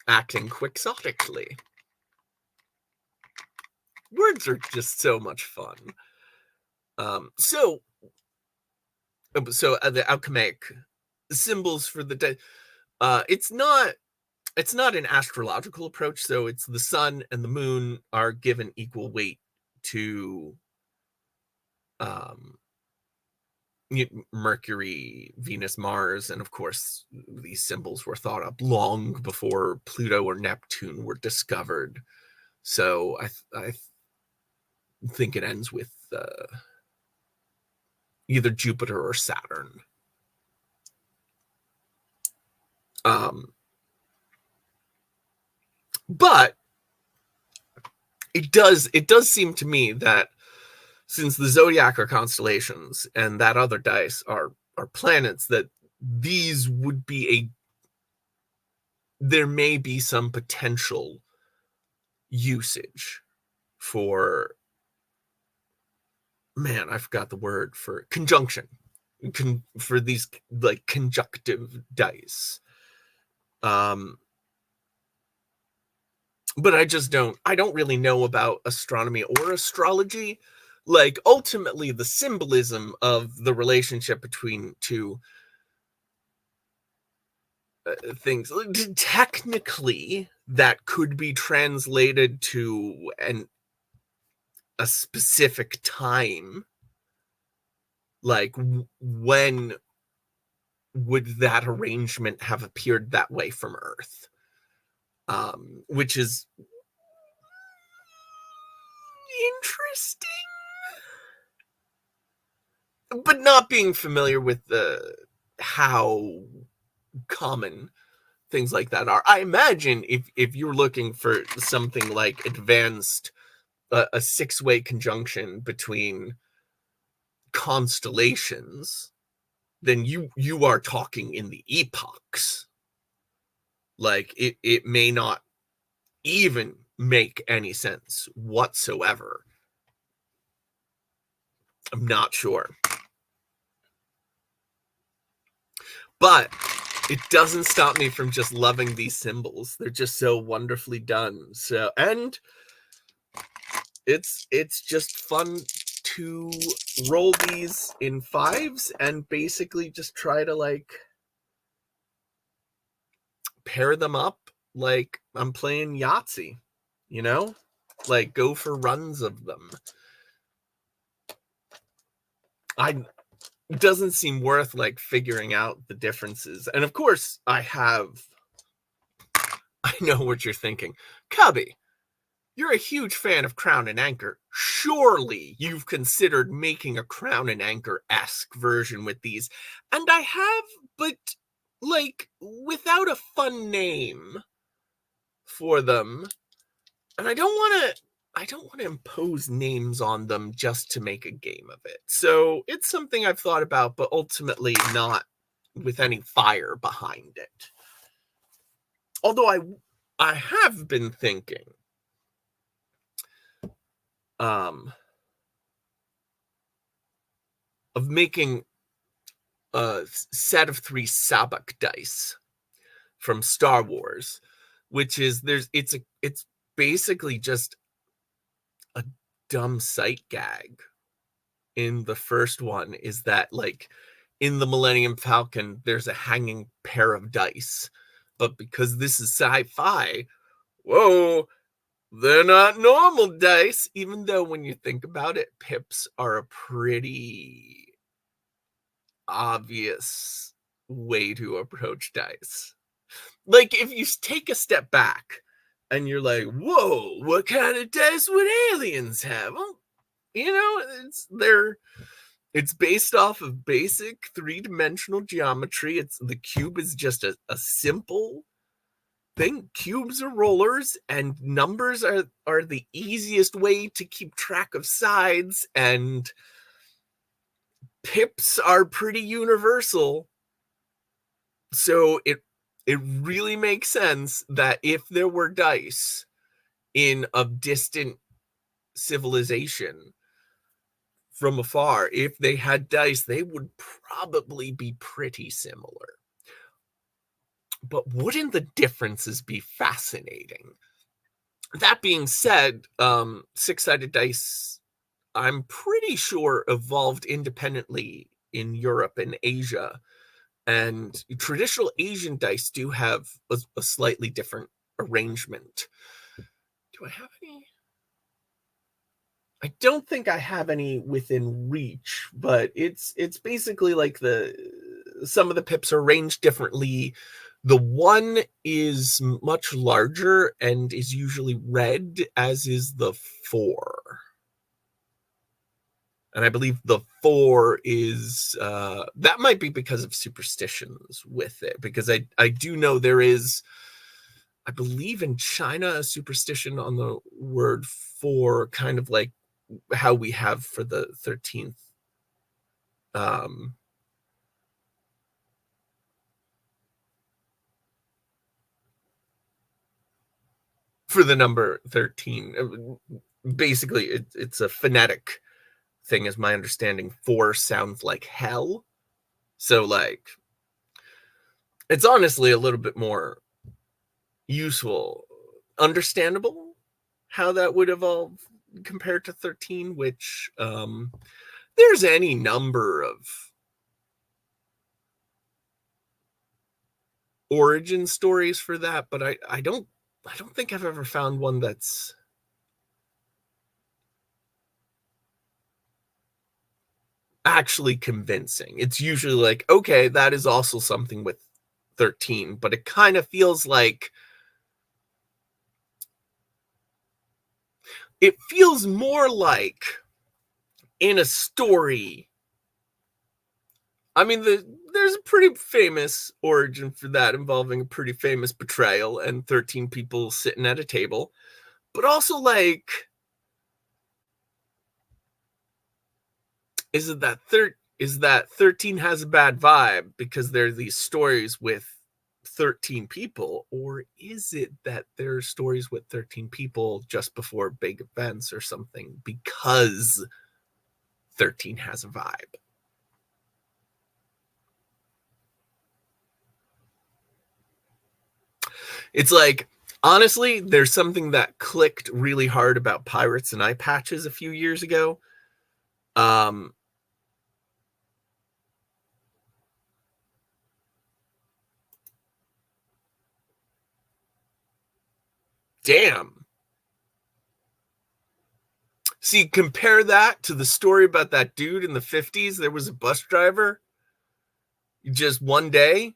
acting quixotically. Words are just so much fun. So the alchemic symbols for the day. It's not an astrological approach. So it's the sun and the moon are given equal weight to Mercury, Venus, Mars, and of course these symbols were thought up long before Pluto or Neptune were discovered. So I think it ends with either Jupiter or Saturn. But it does seem to me that since the zodiac are constellations and that other dice are planets, that these would be there may be some potential usage for, man, I forgot the word for conjunction, for these like conjunctive dice. But I don't really know about astronomy or astrology. Like, ultimately, the symbolism of the relationship between two things, technically, that could be translated to a specific time. Like, when would that arrangement have appeared that way from Earth? Which is interesting. But not being familiar with how common things like that are. I imagine if you're looking for something like advanced, a 6-way conjunction between constellations, then you are talking in the epochs. Like, it may not even make any sense whatsoever. I'm not sure. But it doesn't stop me from just loving these symbols. They're just so wonderfully done. So, and it's just fun to roll these in 5s and basically just try to like pair them up like I'm playing Yahtzee, you know? Like, go for runs of them. It doesn't seem worth like figuring out the differences. And of course, I know what you're thinking. Cubby, you're a huge fan of Crown and Anchor. Surely you've considered making a Crown and Anchor-esque version with these. And I have, but like without a fun name for them. And I don't want to impose names on them just to make a game of it. So it's something I've thought about, but ultimately not with any fire behind it. Although I have been thinking of making a set of 3 Sabak dice from Star Wars, which is it's basically just a dumb sight gag. In the first one is that, like, in the Millennium Falcon, there's a hanging pair of dice. But because this is sci-fi, whoa, They're not normal dice, even though when you think about it, pips are a pretty obvious way to approach dice. Like, if you take a step back and you're like, whoa, what kind of dice would aliens have? Well, you know, it's based off of basic three-dimensional geometry. The cube is just a simple thing. Cubes are rollers, and numbers are the easiest way to keep track of sides, and pips are pretty universal. So it really makes sense that if there were dice in a distant civilization from afar, if they had dice, they would probably be pretty similar. But wouldn't the differences be fascinating? That being said, six-sided dice, I'm pretty sure, evolved independently in Europe and Asia. And traditional Asian dice do have a slightly different arrangement. Do I have any? I don't think I have any within reach, but it's basically like some of the pips are arranged differently. The one is much larger and is usually red, as is the 4. And I believe the 4 is, that might be because of superstitions with it, because I do know there is, I believe in China, a superstition on the word 4, kind of like how we have for the 13th. For the number 13. Basically, it's a phonetic thing, is my understanding. 4 sounds like hell. So, like, it's honestly a little bit more useful, understandable how that would evolve compared to 13, which there's any number of origin stories for that, but I don't think I've ever found one that's actually convincing. It's usually like, okay, that is also something with 13, but it kind of feels like it feels more like in a story. I mean, there's a pretty famous origin for that, involving a pretty famous betrayal and 13 people sitting at a table. But also, like, is that 13 has a bad vibe because there are these stories with 13 people, or is it that there are stories with 13 people just before big events or something because 13 has a vibe? It's like, honestly, there's something that clicked really hard about Pirates and Eye Patches a few years ago. Damn. See, compare that to the story about that dude in the 50s. There was a bus driver. Just one day,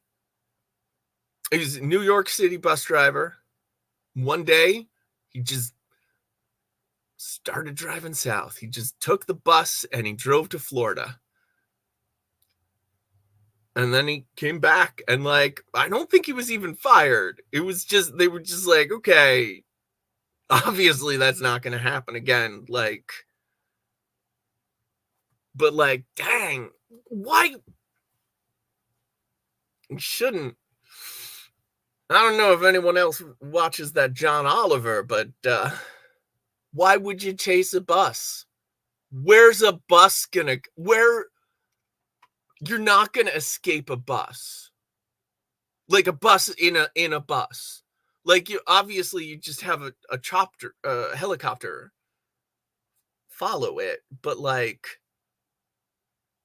he was a New York City bus driver. One day, he just started driving south. He just took the bus and he drove to Florida. And then he came back and, like, I don't think he was even fired. It was just, they were just like, okay, obviously that's not going to happen again. Like, but like, dang, why? You shouldn't. I don't know if anyone else watches that John Oliver, but why would you chase a bus? Where's a bus gonna, where? You're not gonna escape a bus. Like a bus in a bus. Like, you obviously you just have a chopper, helicopter follow it, but like,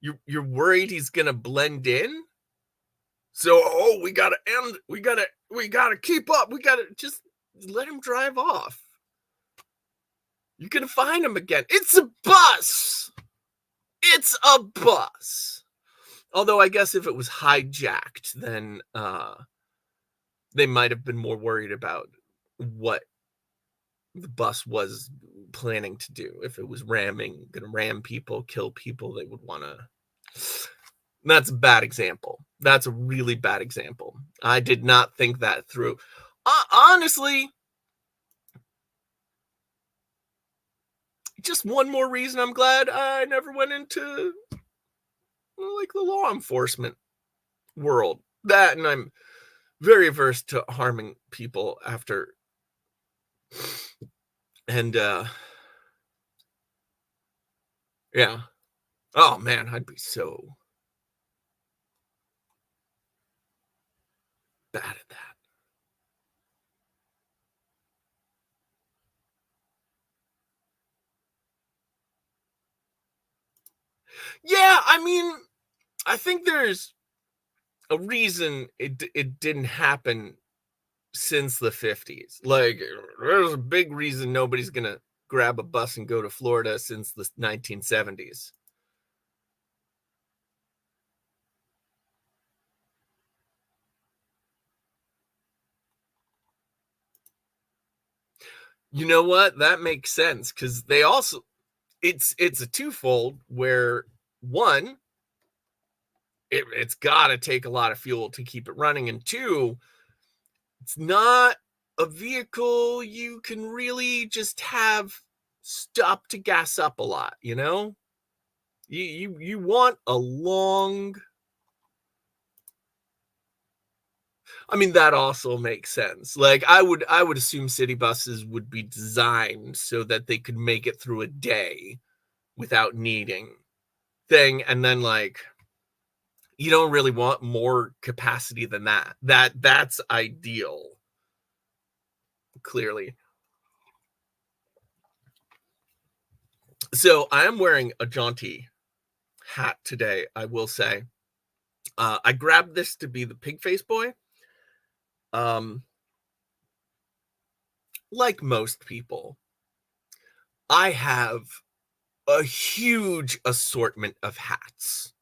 you're worried he's gonna blend in. So, we gotta keep up. We gotta just let him drive off. You're going to find them again. It's a bus. It's a bus. Although I guess if it was hijacked, then they might have been more worried about what the bus was planning to do. If it was going to ram people, kill people, they would want to. That's a bad example. That's a really bad example. I did not think that through. Honestly, just one more reason I'm glad I never went into like the law enforcement world. That, and I'm very averse to harming people after. And yeah. Oh man, I'd be so bad at that. Yeah, I mean, I think there's a reason it didn't happen since the 50s. Like, there's a big reason nobody's gonna grab a bus and go to Florida since the 1970s. You know what? That makes sense, because they also, it's a twofold where one, it's got to take a lot of fuel to keep it running, and two, it's not a vehicle you can really just have stop to gas up a lot, you know? You want a long. I mean, that also makes sense. Like, I would assume city buses would be designed so that they could make it through a day without needing thing, and then like you don't really want more capacity than that. That's ideal. Clearly. So I am wearing a jaunty hat today, I will say. I grabbed this to be the pig face boy. Like most people, I have a huge assortment of hats.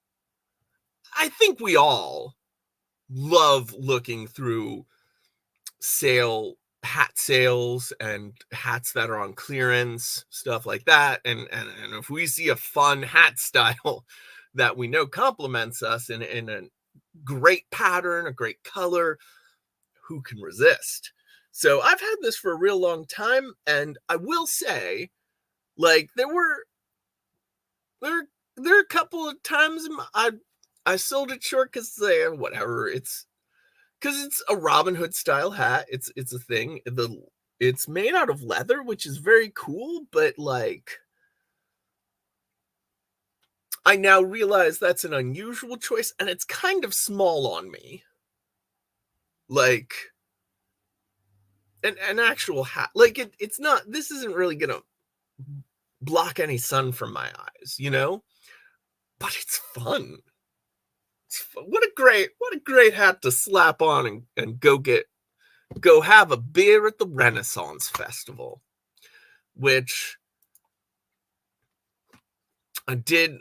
I think we all love looking through hat sales and hats that are on clearance, stuff like that. And if we see a fun hat style that we know complements us in a great pattern, a great color, who can resist? So I've had this for a real long time, and I will say, like, there are a couple of times I sold it short because whatever, it's because it's a Robin Hood style hat. It's a thing. It's made out of leather, which is very cool, but like, I now realize that's an unusual choice, and it's kind of small on me. Like, an actual hat, like it's not. This isn't really gonna block any sun from my eyes, you know. But it's fun. What a great hat to slap on and go have a beer at the Renaissance Festival, which I did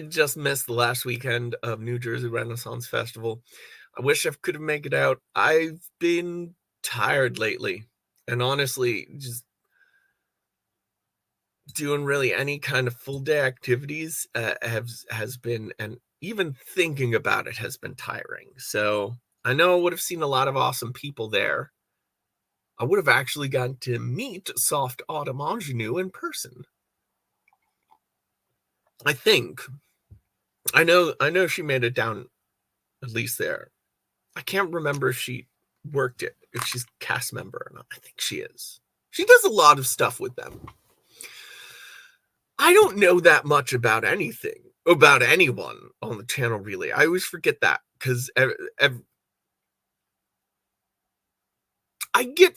just miss the last weekend of New Jersey Renaissance Festival. I wish I could have made it out. I've been tired lately, and honestly, just doing really any kind of full day activities has been, and even thinking about it has been tiring. So I know I would have seen a lot of awesome people there. I would have actually gotten to meet Soft Autumn Ingenue in person. I think. I know she made it down at least there. I can't remember if she worked it, if she's a cast member or not. I think she is. She does a lot of stuff with them. I don't know that much about anything, about anyone on the channel, really. I always forget that, because I get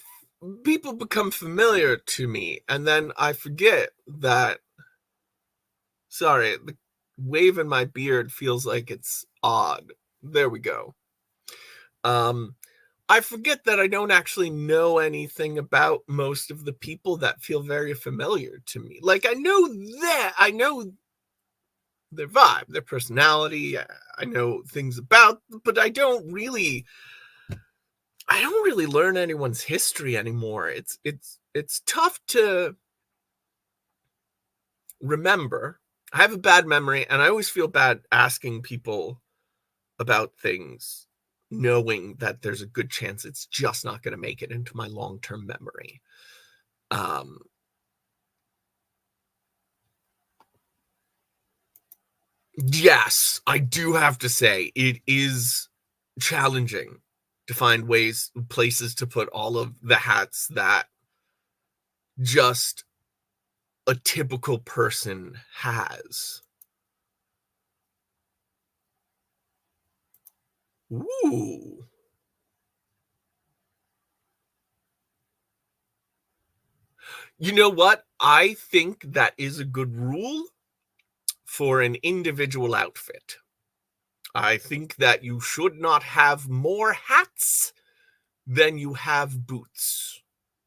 people become familiar to me, and then I forget that. Sorry, the wave in my beard feels like it's odd. There we go. I I forget that I don't actually know anything about most of the people that feel very familiar to me. Like, I know their vibe, their personality. I know things about, but I don't really learn anyone's history anymore. It's tough to remember. I have a bad memory, and I always feel bad asking people about things knowing that there's a good chance it's just not going to make it into my long-term memory. Yes, I do have to say it is challenging to find places to put all of the hats that just a typical person has. Ooh. You know what? I think that is a good rule for an individual outfit. I think that you should not have more hats than you have boots.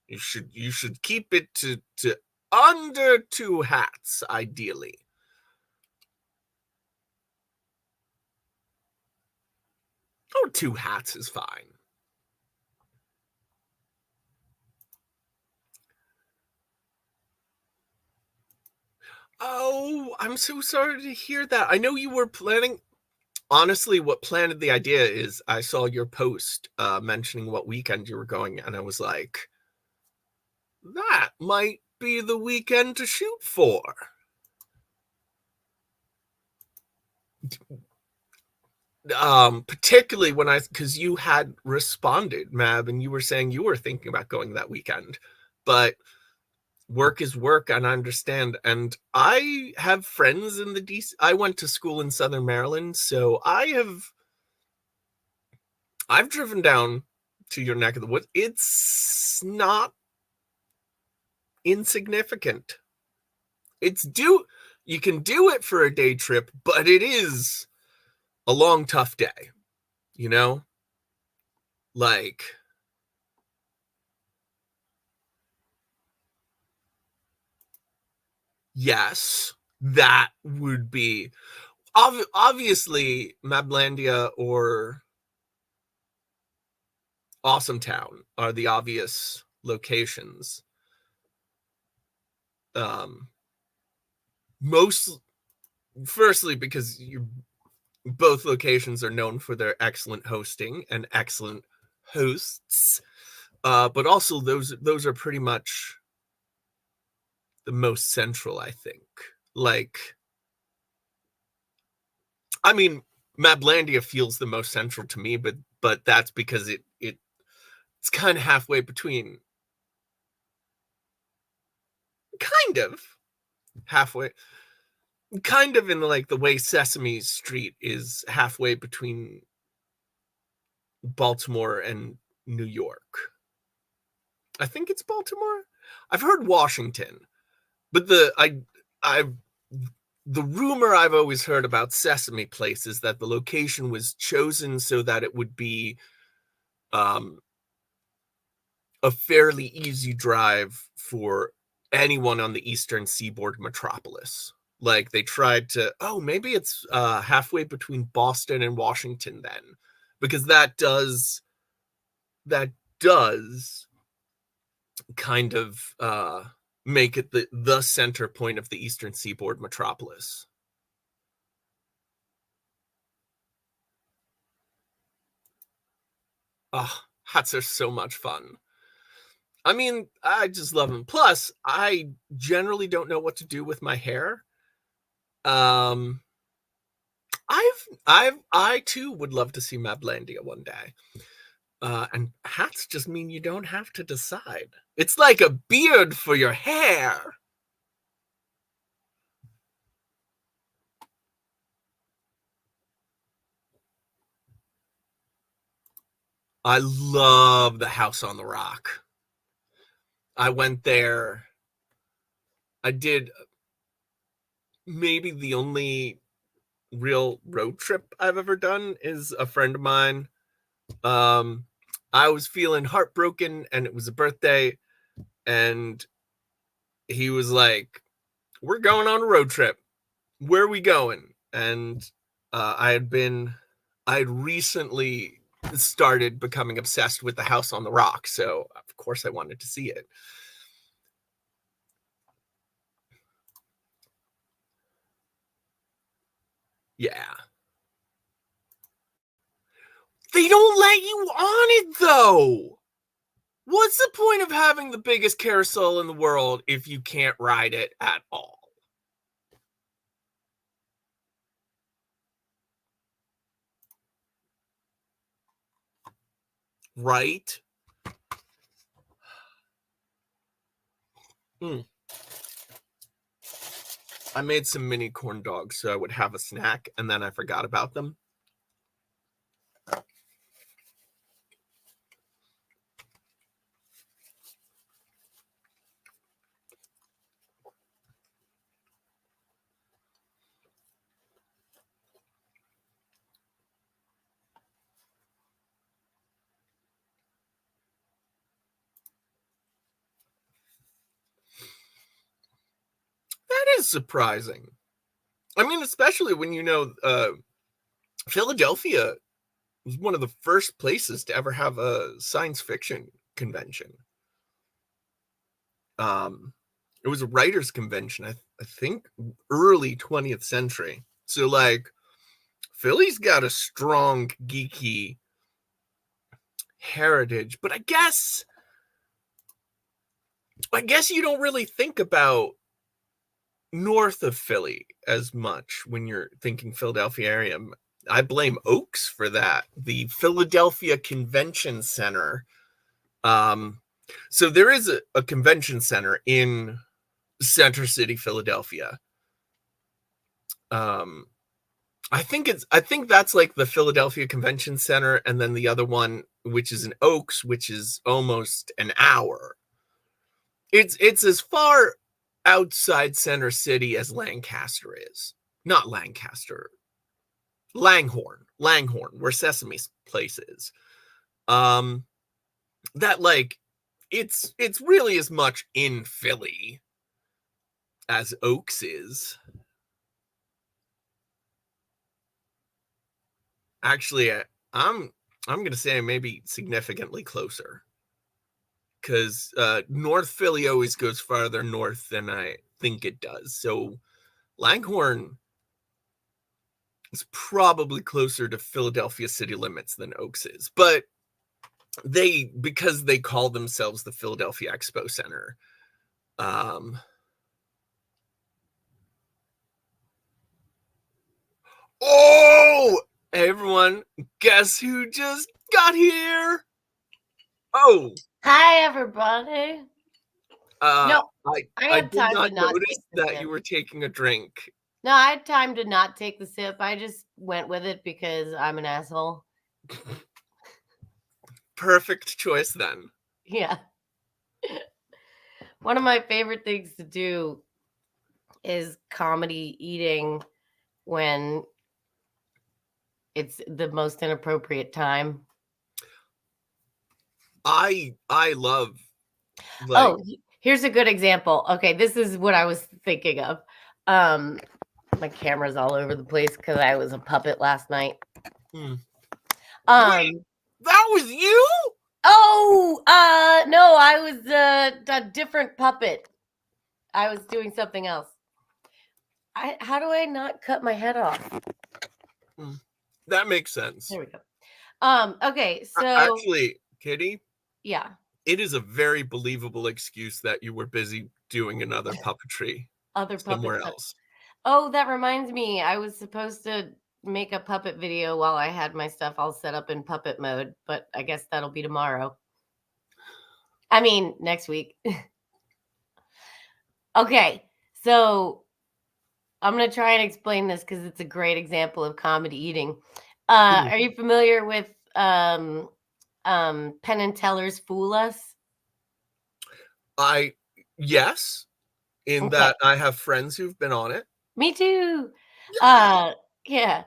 You should keep it to under 2 hats, ideally. Oh, 2 hats is fine. Oh, I'm so sorry to hear that. I know you were planning. Honestly, what planted the idea is I saw your post mentioning what weekend you were going, and I was like, that might be the weekend to shoot for. Particularly because you had responded, Mab, and you were saying you were thinking about going that weekend, but work is work, and I understand. And I have friends in the DC. I went to school in Southern Maryland, so I've driven down to your neck of the woods. It's not insignificant. You can do it for a day trip, but it is a long, tough day, you know? Like, yes, that would be obviously Mablandia or Awesome Town are the obvious locations. Firstly, because both locations are known for their excellent hosting and excellent hosts, but also those are pretty much the most central, I think. Like, I mean, Mablandia feels the most central to me, but that's because it's kind of halfway between, kind of in like the way Sesame Street is halfway between Baltimore and New York. I think it's Baltimore. I've heard Washington, but the rumor I've always heard about Sesame Place is that the location was chosen so that it would be a fairly easy drive for anyone on the Eastern Seaboard metropolis. Like, they tried to, maybe it's halfway between Boston and Washington then, because that does kind of make it the center point of the Eastern Seaboard metropolis. Oh, hats are so much fun. I mean, I just love them. Plus, I generally don't know what to do with my hair. I too would love to see Mablandia one day. And hats just mean you don't have to decide. It's like a beard for your hair. I love the House on the Rock. I went there. I did maybe the only real road trip I've ever done is a friend of mine. I was feeling heartbroken, and it was a birthday, and he was like, we're going on a road trip. Where are we going? And I had recently started becoming obsessed with the House on the Rock, so of course I wanted to see it. Yeah. They don't let you on it, though. What's the point of having the biggest carousel in the world if you can't ride it at all? Right? I made some mini corn dogs so I would have a snack, and then I forgot about them. That is surprising. I mean, especially when you know Philadelphia was one of the first places to ever have a science fiction convention. It was a writers' convention, I think early 20th century. So, like, Philly's got a strong geeky heritage, but I guess you don't really think about north of Philly as much when you're thinking Philadelphia area. I blame Oaks for that. The Philadelphia Convention Center. So there is a convention center in Center City, Philadelphia. I think that's like the Philadelphia Convention Center, and then the other one, which is in Oaks, which is almost an hour. It's as far outside Center City as Lancaster is. Not Lancaster. Langhorne, where Sesame's place is. That, like, it's really as much in Philly as Oaks is. Actually, I'm gonna say maybe significantly closer, because North Philly always goes farther north than I think it does. So Langhorne is probably closer to Philadelphia city limits than Oaks is, but because they call themselves the Philadelphia Expo Center. Oh, hey everyone, guess who just got here? Oh, Hi, everybody. No, I did not notice that you were taking a drink. No, I had time to not take the sip. I just went with it because I'm an asshole. Perfect choice then. Yeah. One of my favorite things to do is comedy eating when it's the most inappropriate time. I love. Like, here's a good example. Okay, this is what I was thinking of. My camera's all over the place because I was a puppet last night. Wait, that was you? Oh, no, I was a different puppet. I was doing something else. How do I not cut my head off? That makes sense. There we go. Okay, so actually, Kitty. Yeah. It is a very believable excuse that you were busy doing another puppetry somewhere else. Oh, that reminds me. I was supposed to make a puppet video while I had my stuff all set up in puppet mode, but I guess that'll be tomorrow. I mean, next week. Okay, so I'm going to try and explain this because it's a great example of comedy eating. Are you familiar with Penn and Teller's Fool Us? Yes, in that I have friends who've been on it. Me too. Yeah.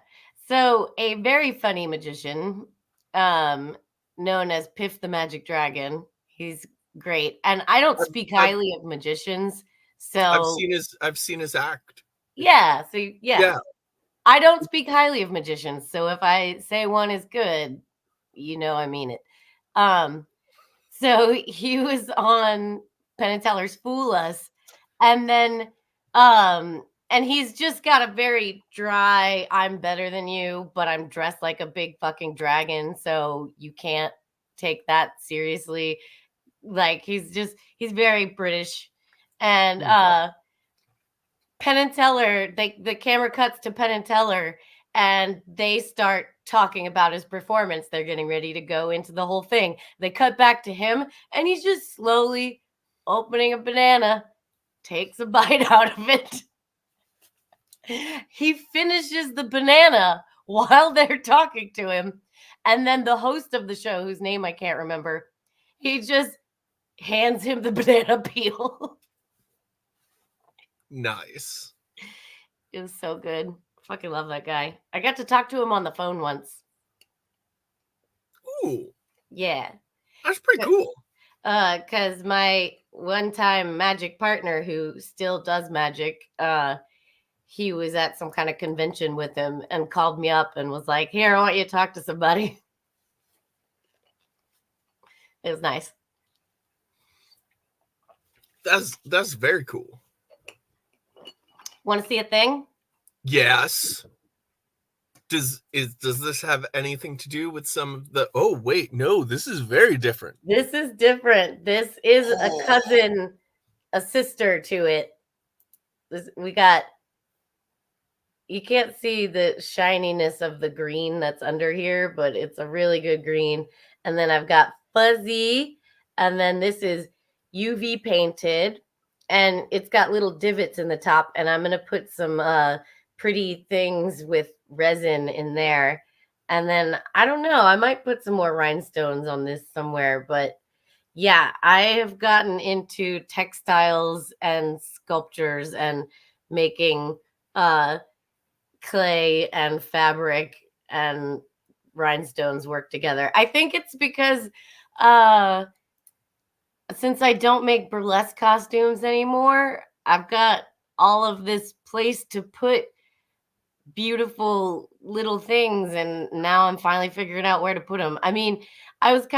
So a very funny magician known as Piff the Magic Dragon. He's great. And I don't speak highly of magicians. So I've seen his act. yeah. So Yeah. I don't speak highly of magicians. So if I say one is good, I mean it. So he was on Penn and Teller's Fool Us, and then and he's just got a very dry, I'm better than you, but I'm dressed like a big fucking dragon, so you can't take that seriously. Like he's very British. And Penn and Teller, the camera cuts to Penn and Teller, and they start talking about his performance. They're getting ready to go into the whole thing. They cut back to him, and he's just slowly opening a banana, takes a bite out of it. He finishes the banana while they're talking to him. And then the host of the show, whose name I can't remember, he just hands him the banana peel. Nice. It was so good. Fucking love that guy. I got to talk to him on the phone once. Ooh. Yeah. That's pretty cool. Because my one-time magic partner who still does magic, he was at some kind of convention with him and called me up and was like, here, I want you to talk to somebody. It was nice. That's very cool. Want to see a thing? Yes. Does this have anything to do with some of the... Oh, wait, no, this is very different. This is different. This is a cousin, a sister to it. We got... You can't see the shininess of the green that's under here, but it's a really good green. And then I've got fuzzy, and then this is UV painted, and it's got little divots in the top, and I'm going to put some pretty things with resin in there. And then, I don't know, I might put some more rhinestones on this somewhere, but yeah, I have gotten into textiles and sculptures and making clay and fabric and rhinestones work together. I think it's because since I don't make burlesque costumes anymore, I've got all of this place to put beautiful little things, and now I'm finally figuring out where to put them. I mean, I've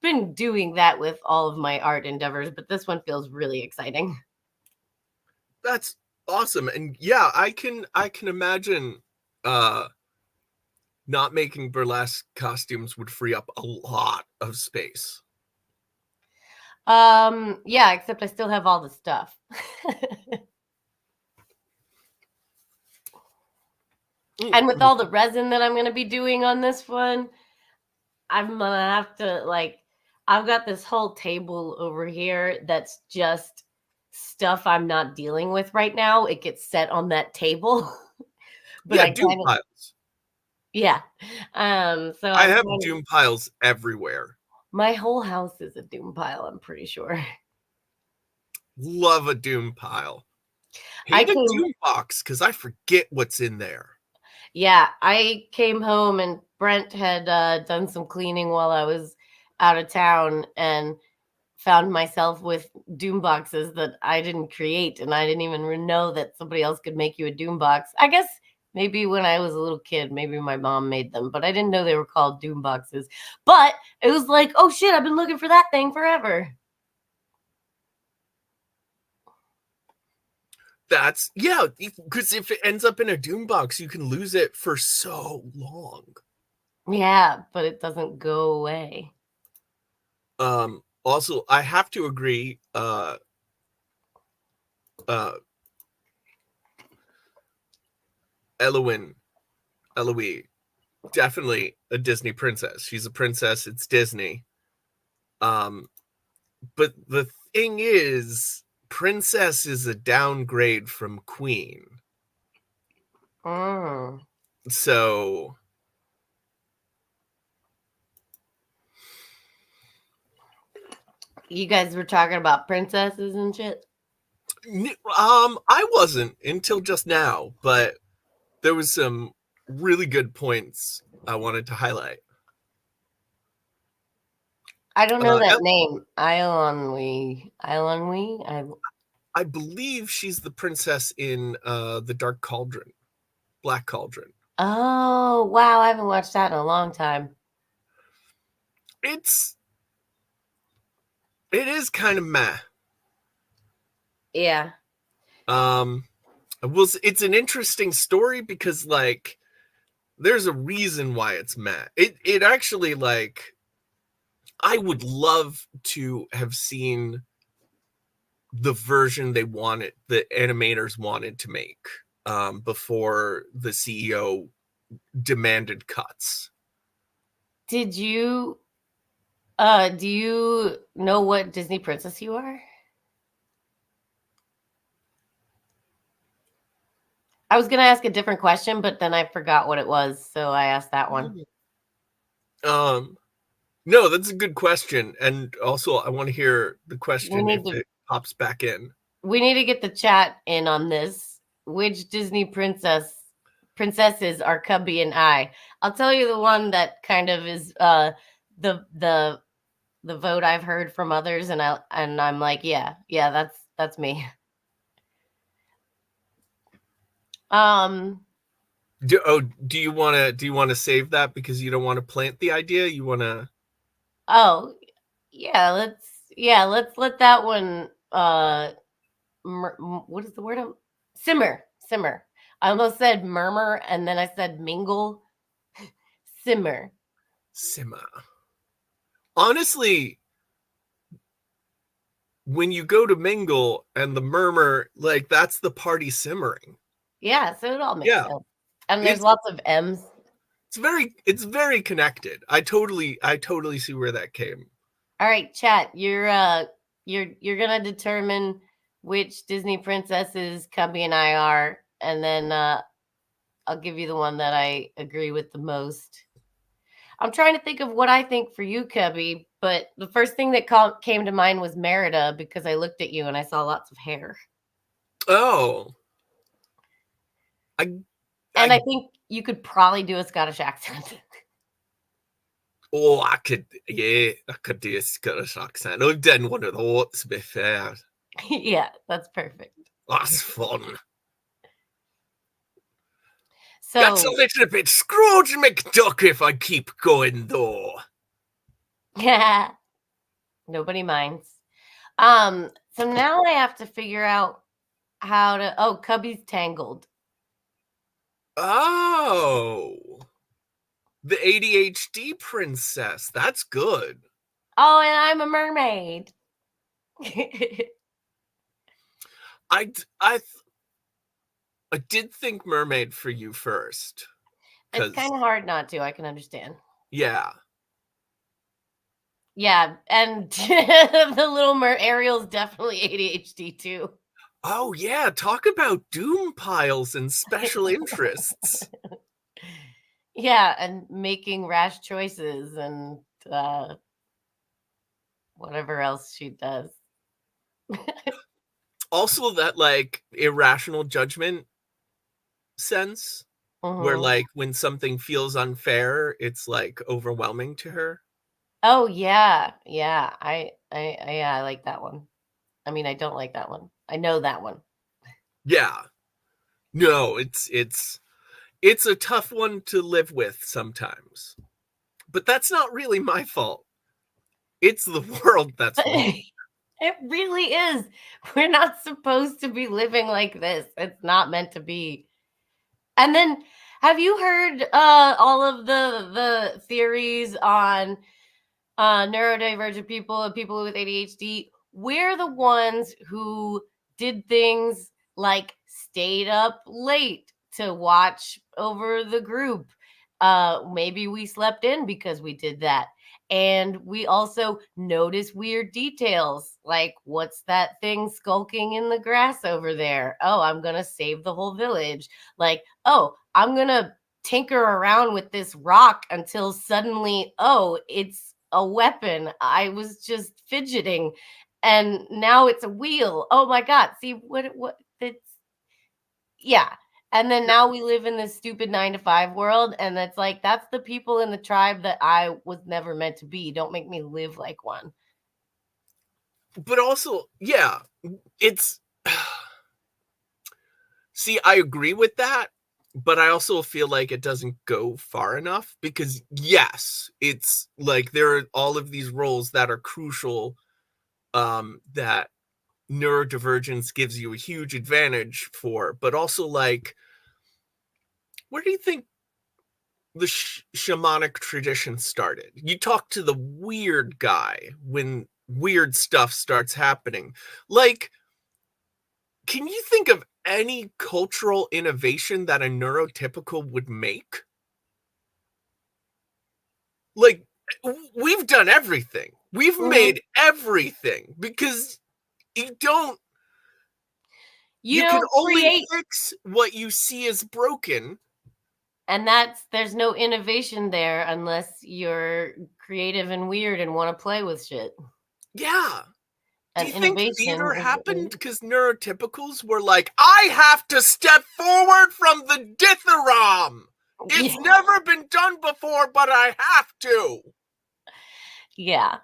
been doing that with all of my art endeavors, but this one feels really exciting. That's awesome. And yeah, I can imagine not making burlesque costumes would free up a lot of space. Yeah, except I still have all the stuff. And with all the resin that I'm going to be doing on this one, I'm going to have to, I've got this whole table over here that's just stuff I'm not dealing with right now. It gets set on that table. But yeah, doom piles. Yeah. So I have doom piles everywhere. My whole house is a doom pile, I'm pretty sure. Love a doom pile. Hate a doom box because I forget what's in there. Yeah, I came home and Brent had done some cleaning while I was out of town and found myself with doom boxes that I didn't create, and I didn't even know that somebody else could make you a doom box. I guess maybe when I was a little kid, maybe my mom made them, but I didn't know they were called doom boxes. But it was like, oh shit, I've been looking for that thing forever. That's, yeah, because if it ends up in a doom box, you can lose it for so long. Yeah, but it doesn't go away. Also, I have to agree, Eloise, definitely a Disney princess. She's a princess, it's Disney. But the thing is, princess is a downgrade from queen. So you guys were talking about princesses and shit? I wasn't until just now, but there was some really good points I wanted to highlight. I don't know that Yep. name. Eilonwy. Eilonwy? I believe she's the princess in the Dark Cauldron, Black Cauldron. Oh, wow. I haven't watched that in a long time. It is kind of meh. Yeah. It's an interesting story because like there's a reason why it's meh. It actually like I would love to have seen the version the animators wanted to make before the CEO demanded cuts. Did you do you know what Disney princess you are? I was gonna ask a different question, but then I forgot what it was, so I asked that one. No, that's a good question, and also I want to hear the question if it pops back in. We need to get the chat in on this. Which Disney princesses are Cubby and I? I'll tell you the one that kind of is the vote I've heard from others, and I'm like, yeah, that's me. Do you want to save that because you don't want to plant the idea? You want to? Oh, yeah. Let's let that one. What is the word? Simmer. I almost said murmur, and then I said mingle. Simmer. Honestly, when you go to mingle and the murmur, like that's the party simmering. Yeah, so it all makes sense. And there's lots of M's. It's very connected. I totally see where that came. All right, chat. You're gonna determine which Disney princesses Cubby and I are, and then I'll give you the one that I agree with the most. I'm trying to think of what I think for you, Cubby, but the first thing that came to mind was Merida because I looked at you and I saw lots of hair. Oh. I think you could probably do a Scottish accent. Oh, I could do a Scottish accent. I've done one of those, to be fair. Yeah, that's perfect. That's fun. So that's a little bit Scrooge McDuck if I keep going, though. Yeah, nobody minds. So now I have to figure out how to. Oh, Cubby's Tangled. Oh, the ADHD princess. That's good. Oh, and I'm a mermaid. I did think mermaid for you first. It's kind of hard not to. I can understand. Yeah. Yeah, and the little Ariel's definitely ADHD too. Oh yeah, talk about doom piles and special interests. Yeah, and making rash choices and whatever else she does. Also that like irrational judgment sense where like when something feels unfair, it's like overwhelming to her. Oh yeah. I like that one. I mean, I don't like that one. I know that one. Yeah. No, it's a tough one to live with sometimes. But that's not really my fault. It's the world that's wrong. It really is. We're not supposed to be living like this. It's not meant to be. And then have you heard all of the theories on neurodivergent people and people with ADHD? We're the ones who did things like stayed up late to watch over the group. Maybe we slept in because we did that. And we also notice weird details like what's that thing skulking in the grass over there? Oh, I'm going to save the whole village. Like, oh, I'm going to tinker around with this rock until suddenly, oh, it's a weapon. I was just fidgeting and now it's a wheel. Oh my God. See what it's, yeah. And then now we live in this stupid 9 to 5 world, and it's like that's the people in the tribe that I was never meant to be. Don't make me live like one. But also, yeah, it's see, I agree with that, but I also feel like it doesn't go far enough because yes, it's like there are all of these roles that are crucial, that neurodivergence gives you a huge advantage for, but also like, where do you think the shamanic tradition started? You talk to the weird guy when weird stuff starts happening. Like, can you think of any cultural innovation that a neurotypical would make? Like, we've done everything. We've made everything because you don't. You can don't only create, fix what you see as broken. and there's no innovation there unless you're creative and weird and want to play with shit. Yeah. Do And you think innovation theater is- happened because neurotypicals were like, I have to step forward from the dithyramb. It's Yeah. never been done before, but I have to. Yeah.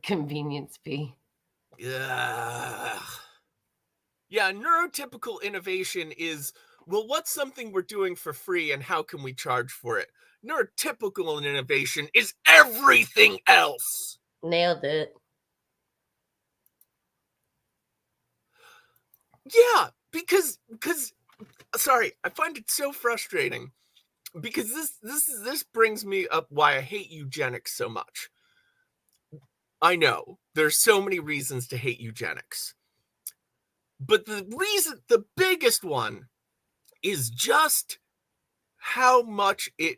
Convenience fee. Yeah. Yeah, neurotypical innovation is, well, what's something we're doing for free and how can we charge for it? Neurotypical innovation is everything else. Nailed it. Yeah, because sorry, I find it so frustrating because this brings me up why I hate eugenics so much. I know there's so many reasons to hate eugenics. But the biggest one is just how much it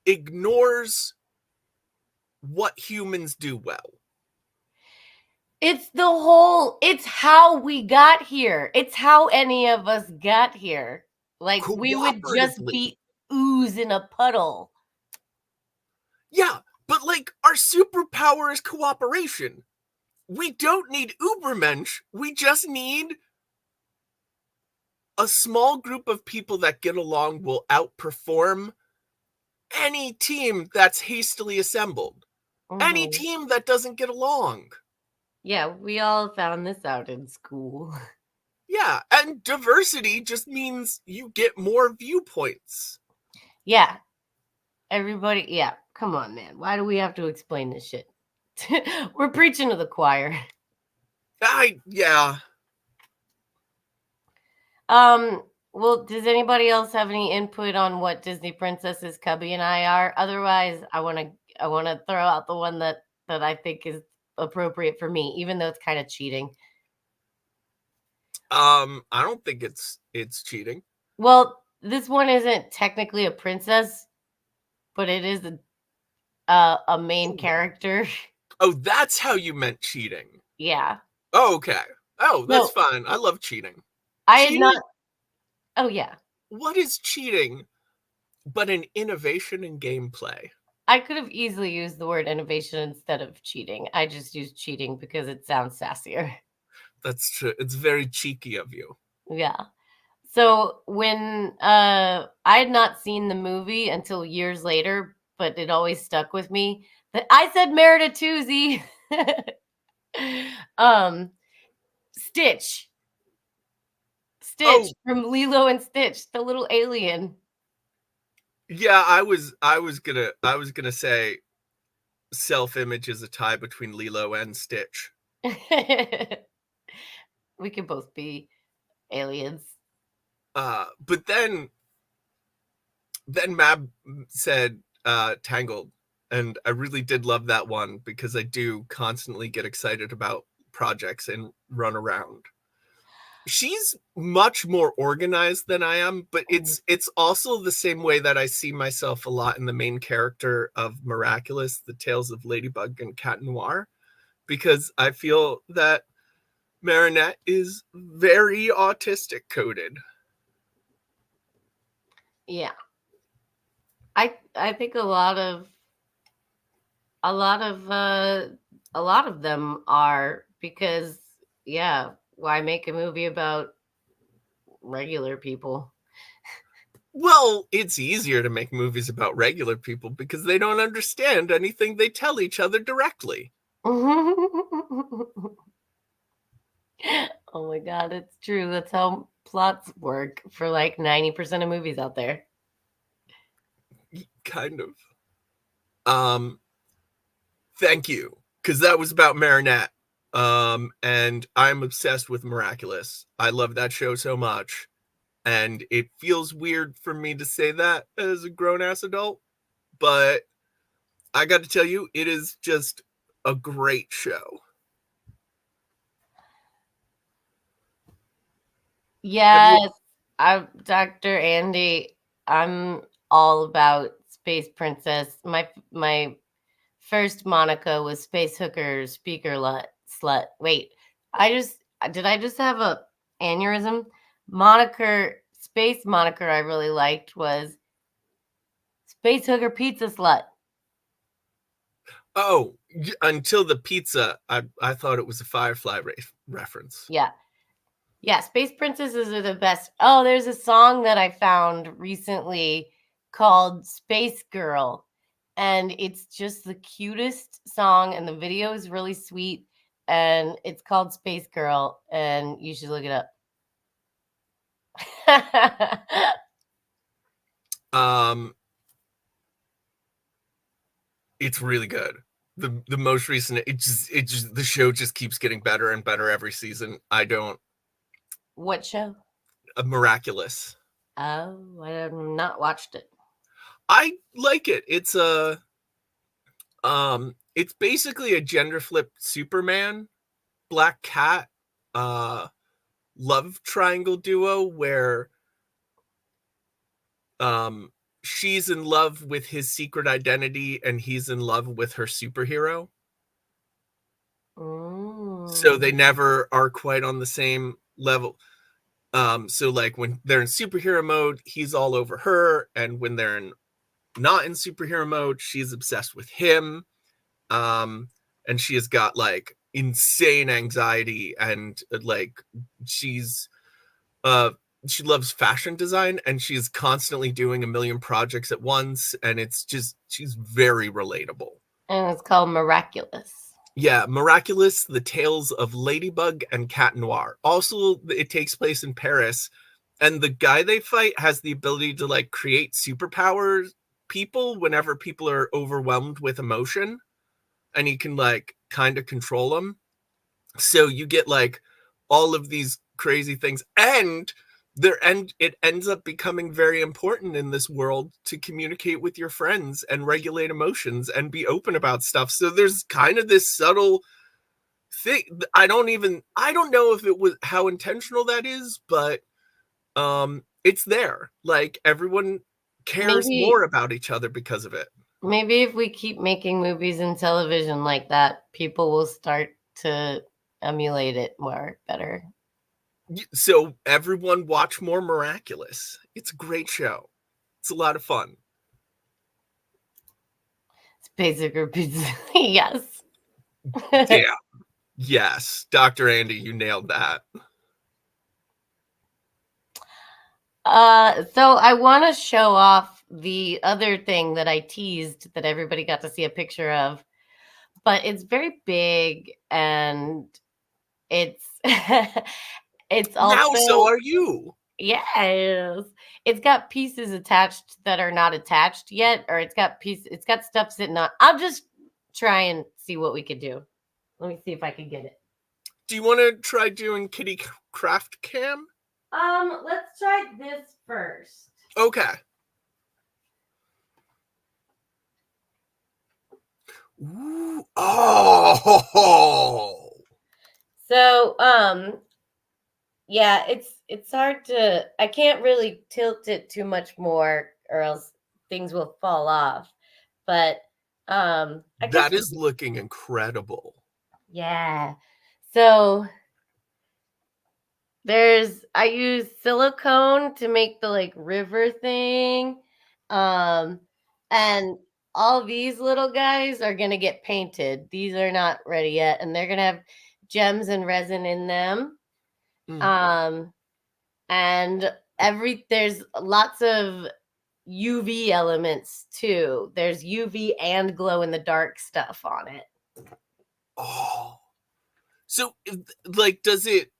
ignores what humans do well. It's how we got here. It's how any of us got here. Like we would just Cooperatively. be ooze in a puddle. Yeah, but like our superpower is cooperation. We don't need Ubermensch. We just need a small group of people that get along will outperform any team that's hastily assembled. Any Mhm. team that doesn't get along. Yeah, we all found this out in school. Yeah, and diversity just means you get more viewpoints. Yeah. Everybody, yeah. Come on, man. Why do we have to explain this shit? We're preaching to the choir. Yeah. Well, does anybody else have any input on what Disney princesses Cubby and I are? Otherwise, I want to throw out the one that I think is appropriate for me, even though it's kind of cheating. I don't think it's cheating. Well, this one isn't technically a princess, but it is a main character. Oh, that's how you meant cheating. Yeah. Oh, okay. Oh, that's No. fine. I love cheating. I had Cheating? not. Oh, yeah. What is cheating but an innovation in gameplay? I could have easily used the word innovation instead of cheating. I just used cheating because it sounds sassier. That's true. It's very cheeky of you. Yeah. So when I had not seen the movie until years later, but it always stuck with me that I said Merida Toozy. Stitch. Oh. From Lilo and Stitch, the little alien. Yeah, I was gonna say self-image is a tie between Lilo and Stitch. We can both be aliens. But then Mab said Tangled, and I really did love that one because I do constantly get excited about projects and run around. She's much more organized than I am, but it's also the same way that I see myself a lot in the main character of Miraculous, The Tales of Ladybug and Cat Noir, because I feel that Marinette is very autistic coded. Yeah. I think a lot of them are because yeah, why make a movie about regular people? Well, it's easier to make movies about regular people because they don't understand anything they tell each other directly. Oh my god, it's true. That's how plots work for like 90% of movies out there. Kind of. Thank you, because that was about Marinette. And I'm obsessed with Miraculous. I love that show so much. And it feels weird for me to say that as a grown-ass adult, but I got to tell you, it is just a great show. Yes, I'm Dr. Andy. I'm all about Space Princess. My first Monica was Space Hooker Speaker Slut. Wait, did I just have a aneurysm? Space moniker I really liked was Space Hooker Pizza Slut. Oh, until the pizza, I thought it was a Firefly reference. Yeah. Yeah, Space Princesses are the best. Oh, there's a song that I found recently called Space Girl. And it's just the cutest song, and the video is really sweet. And it's called Space Girl, and you should look it up. It's really good. The most recent, the show just keeps getting better and better every season. What show? Miraculous. Oh, I have not watched it. I like it. It's basically a gender flipped Superman, Black Cat, love triangle duo where she's in love with his secret identity and he's in love with her superhero. So they never are quite on the same level. So like when they're in superhero mode, he's all over her, and when they're not in superhero mode, she's obsessed with him. And she has got like insane anxiety, and like she loves fashion design, and she's constantly doing a million projects at once, and she's very relatable. And it's called Miraculous. Yeah, Miraculous, The Tales of Ladybug and Cat Noir. Also, it takes place in Paris, and the guy they fight has the ability to like create superpowers people whenever people are overwhelmed with emotion, and he can like kind of control them. So you get like all of these crazy things, and it ends up becoming very important in this world to communicate with your friends and regulate emotions and be open about stuff. So there's kind of this subtle thing. I don't know if it was how intentional that is, but it's there. Like everyone cares more about each other because of it. Maybe if we keep making movies and television like that, people will start to emulate it better. So everyone watch more Miraculous. It's a great show. It's a lot of fun. Space Hooker Pizza. Yes. Yeah. Yes. Dr. Andy, you nailed that. So I want to show off the other thing that I teased that everybody got to see a picture of, but it's very big, and it's it's also now so are you. Yes, it's got pieces attached that are not attached yet, or it's got stuff sitting on. I'll just try and see what we could do. Let me see if I can get it. Do you want to try doing Kitty Craft Cam? Let's try this first. Okay. Ooh. Oh. So, yeah, it's hard to. I can't really tilt it too much more, or else things will fall off. But that is looking incredible. Yeah. So I use silicone to make the like river thing. And all these little guys are going to get painted. These are not ready yet. And they're going to have gems and resin in them. Mm. And there's lots of UV elements too. There's UV and glow in the dark stuff on it. Oh, so like, does it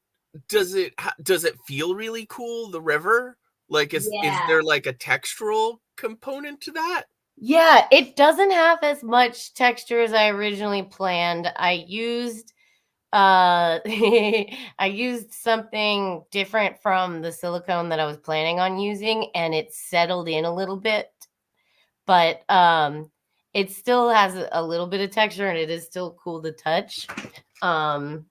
feel really cool? The river, like, is Yeah. there like a textural component to that? Yeah, it doesn't have as much texture as I originally planned. I used I used something different from the silicone that I was planning on using, and it settled in a little bit, but it still has a little bit of texture and it is still cool to touch. And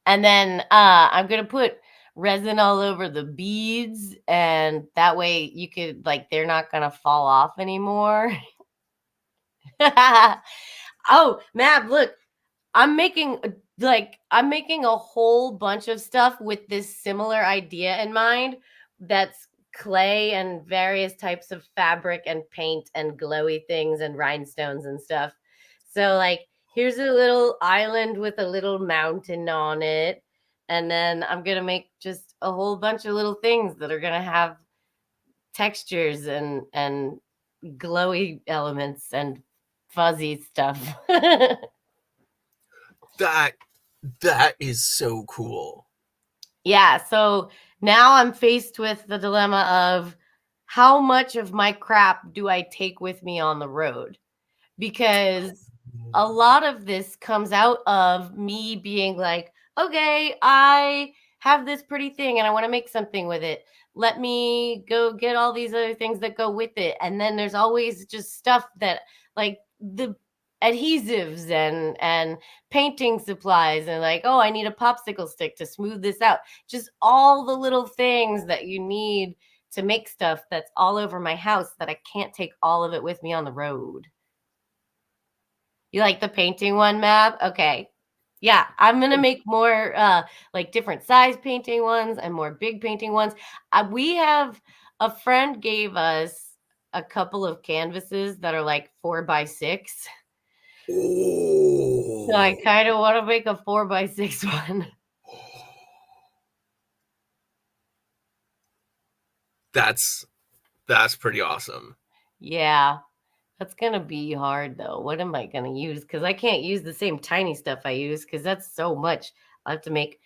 then I'm gonna put resin all over the beads, and that way you could they're not gonna fall off anymore. Oh, Mab, look, I'm making a whole bunch of stuff with this similar idea in mind. That's clay and various types of fabric and paint and glowy things and rhinestones and stuff. So here's a little island with a little mountain on it. And then I'm going to make just a whole bunch of little things that are going to have textures and glowy elements and fuzzy stuff. That is so cool. Yeah, so now I'm faced with the dilemma of how much of my crap do I take with me on the road? Because a lot of this comes out of me being like, okay, I have this pretty thing and I want to make something with it. Let me go get all these other things that go with it. And then there's always just stuff that the adhesives and painting supplies and oh, I need a popsicle stick to smooth this out. Just all the little things that you need to make stuff that's all over my house that I can't take all of it with me on the road. You like the painting one, Mab? Okay. Yeah, I'm going to make more different size painting ones and more big painting ones. We have a friend gave us a couple of canvases that are 4x6. Oh. So I kind of want to make a 4x6 one. That's pretty awesome. Yeah. That's going to be hard though. What am I going to use? Because I can't use the same tiny stuff I use because that's so much. I have to make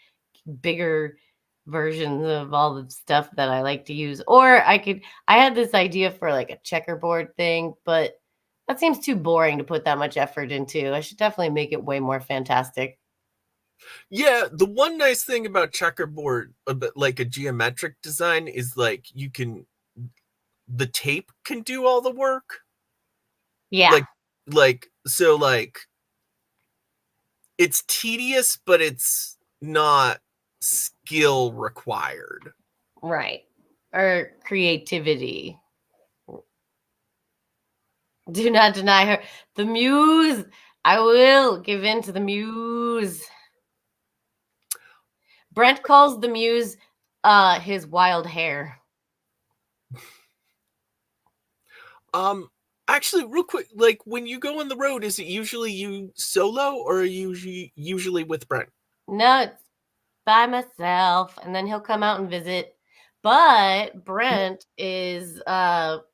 bigger versions of all the stuff that I like to use. Or I had this idea for a checkerboard thing, but that seems too boring to put that much effort into. I should definitely make it way more fantastic. Yeah, the one nice thing about checkerboard, like a geometric design, is the tape can do all the work. Yeah. So it's tedious, but it's not skill required. Right. Or creativity. Do not deny her. The muse. I will give in to the muse. Brent calls the muse his wild hair. Actually, real quick, when you go on the road, is it usually you solo or are you usually with Brent? No, it's by myself, and then he'll come out and visit. But Brent is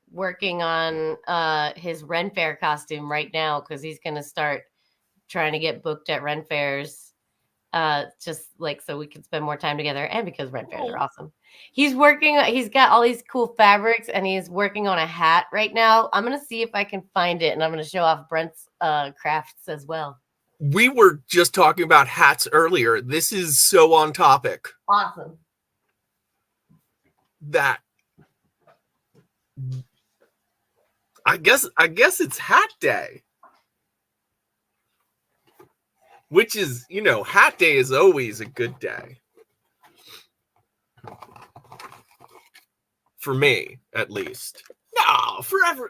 working on his Ren Fair costume right now because he's going to start trying to get booked at Ren Fairs, just so we can spend more time together, and because Ren Fairs are awesome. He's got all these cool fabrics, and he's working on a hat right now. I'm going to see if I can find it, and I'm going to show off Brent's crafts as well. We were just talking about hats earlier. This is so on topic. Awesome. That I guess it's hat day. Which is, hat day is always a good day. For me, at least. No,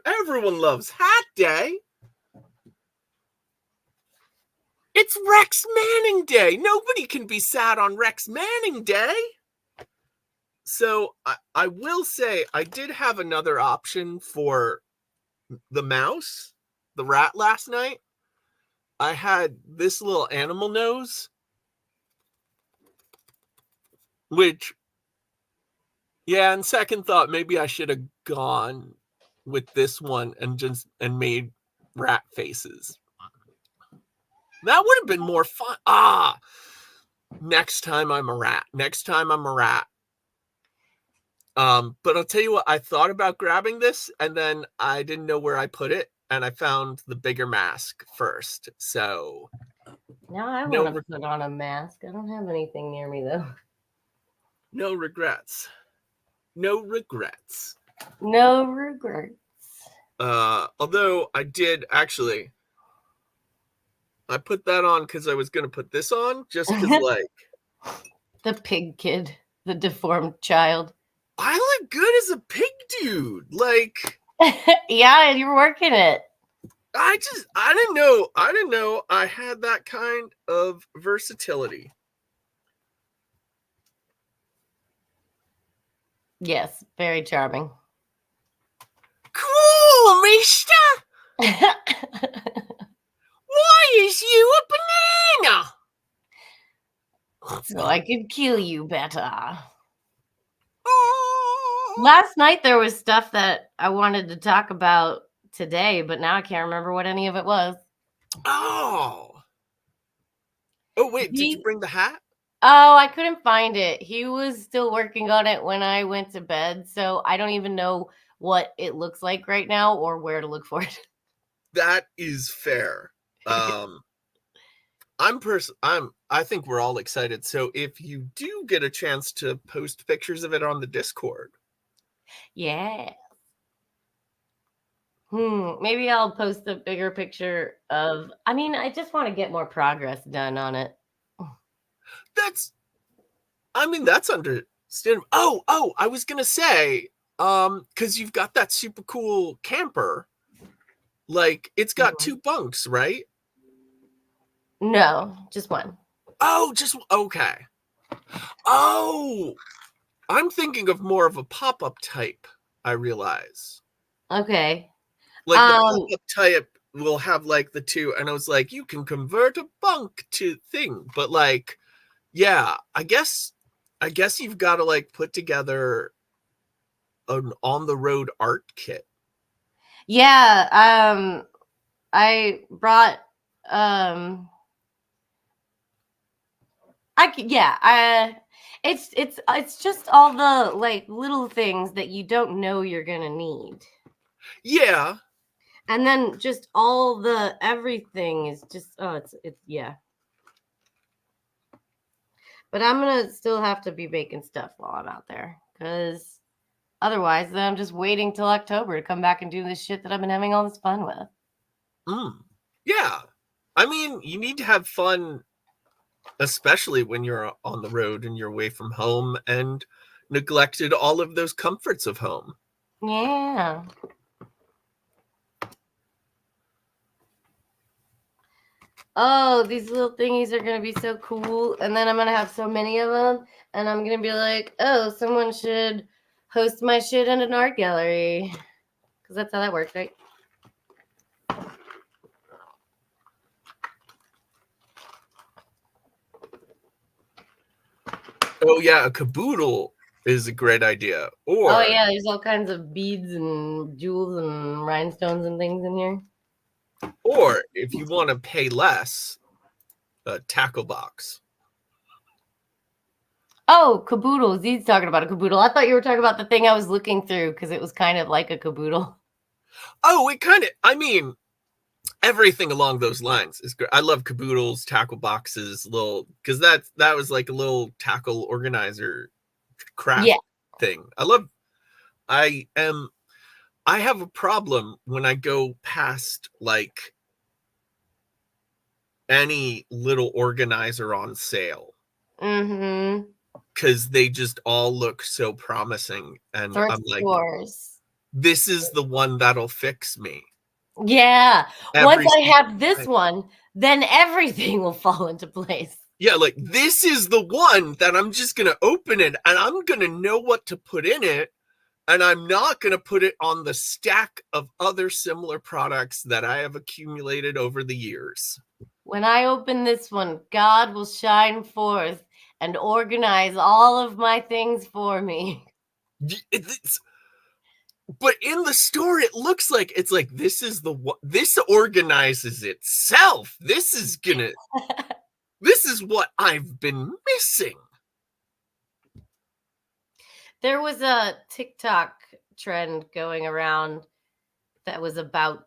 everyone loves hat day. It's Rex Manning Day. Nobody can be sad on Rex Manning Day. So I will say I did have another option for the mouse, the rat last night. I had this little animal nose Which, yeah, and second thought, maybe I should have gone with this one and made rat faces. That would have been more fun. Next time I'm a rat. But I'll tell you what, I thought about grabbing this and then I didn't know where I put it, and I found the bigger mask first. So Now I No want to put on a mask. I don't have anything near me though. no regrets. No regrets. No regrets. Although I did actually, I put that on because I was going to put this on just because, like, The pig kid, the deformed child. I look good as a pig dude. Like, Yeah, you're working it. I didn't know I had that kind of versatility. Yes, very charming. Cool, mister. Why is you a banana? So I could kill you better. Oh. Last night there was stuff that I wanted to talk about today, but now I can't remember what any of it was. Oh, wait, did you bring the hat? Oh, I couldn't find it. He was still working on it when I went to bed, so I don't even know what it looks like right now or where to look for it. That is fair. I think we're all excited. So if you do get a chance to post pictures of it on the Discord. Yeah. Maybe I'll post a bigger picture of, I just want to get more progress done on it. That's understandable. Oh, I was gonna say, because you've got that super cool camper. Like, it's got 2 bunks, right? No, just one. Oh, just okay. Oh, I'm thinking of more of a pop-up type, I realize. Okay. Like the pop-up type will have like the 2, and I was like, you can convert a bunk to thing, but like, yeah, I guess you've got to like put together an on-the-road art kit. Yeah, I brought it's just all the like little things that you don't know you're gonna need. Yeah. And then just all the everything is just it's yeah. But I'm gonna still have to be making stuff while I'm out there, because otherwise then I'm just waiting till October to come back and do this shit that I've been having all this fun with. Yeah. I mean, you need to have fun, especially when you're on the road and you're away from home and neglected all of those comforts of home. Yeah. Oh, these little thingies are going to be so cool. And then I'm going to have so many of them. And I'm going to be like, oh, someone should host my shit in an art gallery. Because that's how that works, right? Oh, yeah, a caboodle is a great idea. Or, oh, yeah, there's all kinds of beads and jewels and rhinestones and things in here. Or if you want to pay less, a tackle box. Oh, caboodles. He's talking about a caboodle. I thought you were talking about the thing I was looking through because it was kind of like a caboodle. Oh, everything along those lines is great. I love caboodles, tackle boxes, because that was like a little tackle organizer craft thing. I have a problem when I go past like any little organizer on sale. Mm-hmm. Because they just all look so promising. And I'm like, this is the one that'll fix me. Yeah. Once I have this one, then everything will fall into place. Yeah, like this is the one that I'm just going to open it and I'm going to know what to put in it. And I'm not going to put it on the stack of other similar products that I have accumulated over the years. When I open this one, God will shine forth and organize all of my things for me. But in the store, it looks like it's like this organizes itself. This is what I've been missing. There was a TikTok trend going around that was about